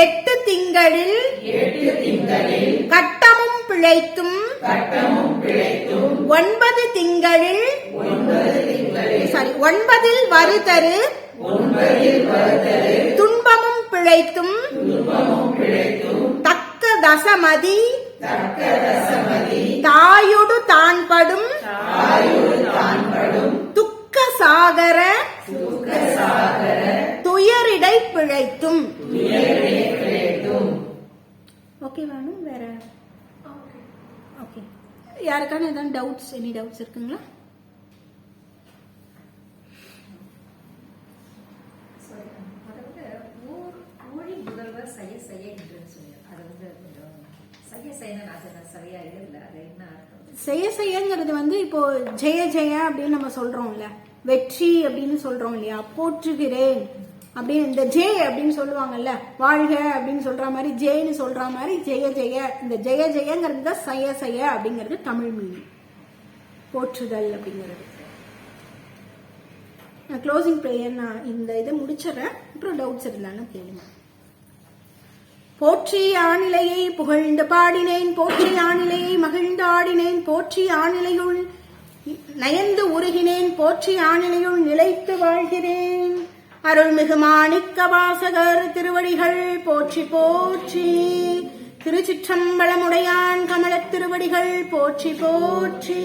[SPEAKER 1] 8 திங்களில் கட்டமும் பிழைத்தும் 9 திங்களில் 9 வருதரு துன்பமும் பிழைத்தும் தக்க தசமதி தாயுடு தான்படும் துக்க சாகர துயரிடை பிழைத்தும். ஓகே வேணும் வேற? ஓகே, யாருக்கான ஏதாவது டவுட்ஸ், எனி டவுட்ஸ் இருக்குங்களா?
[SPEAKER 2] ஊழி முதல்வர்
[SPEAKER 3] செய்ய செய்ய என்றுன்னு சொன்னீங்க. அது வந்து கொஞ்சம் செய்ய செய்யணும் அது நான் சரியா இல்லை. அது என்ன அர்த்தம்?
[SPEAKER 1] செய்ய செய்யங்கிறது வந்து இப்போ ஜெய ஜெய அப்படின்னு நம்ம சொல்றோம்ல, வெற்றி அப்படின்னு சொல்றோம் இல்லையா, போற்றுகிறேன் அப்படின்னு இந்த ஜே அப்படின்னு சொல்லுவாங்கல்ல, வாழ்க அப்படின்னு சொல்ற மாதிரி ஜேன்னு சொல்ற மாதிரி ஜெய ஜெய, இந்த ஜெய ஜெயங்கிறது தான் செய்ய செய்ய அப்படிங்கிறது தமிழ் மீனிங், போற்றுதல் அப்படிங்கிறது. நான் க்ளோசிங் ப்ரேயர் நான் இந்த இதை முடிச்சிடறேன், அப்புறம் டவுட்ஸ் இருந்தாலும் கேளுங்க. போற்றி ஆணிலையை புகழ்ந்து பாடினேன், போற்றி ஆணிலையை மகிழ்ந்து ஆடினேன், போற்றி ஆணிலையுள் நயந்து உருகினேன், போற்றி ஆணிலையுள் நிலைத்து வாழ்கிறேன். அருள்மிகு மாணிக்க வாசகர் திருவடிகள் போற்றி போற்றி. திருச்சிற்றம்பலமுடையான் கமலத் திருவடிகள் போற்றி போற்றி.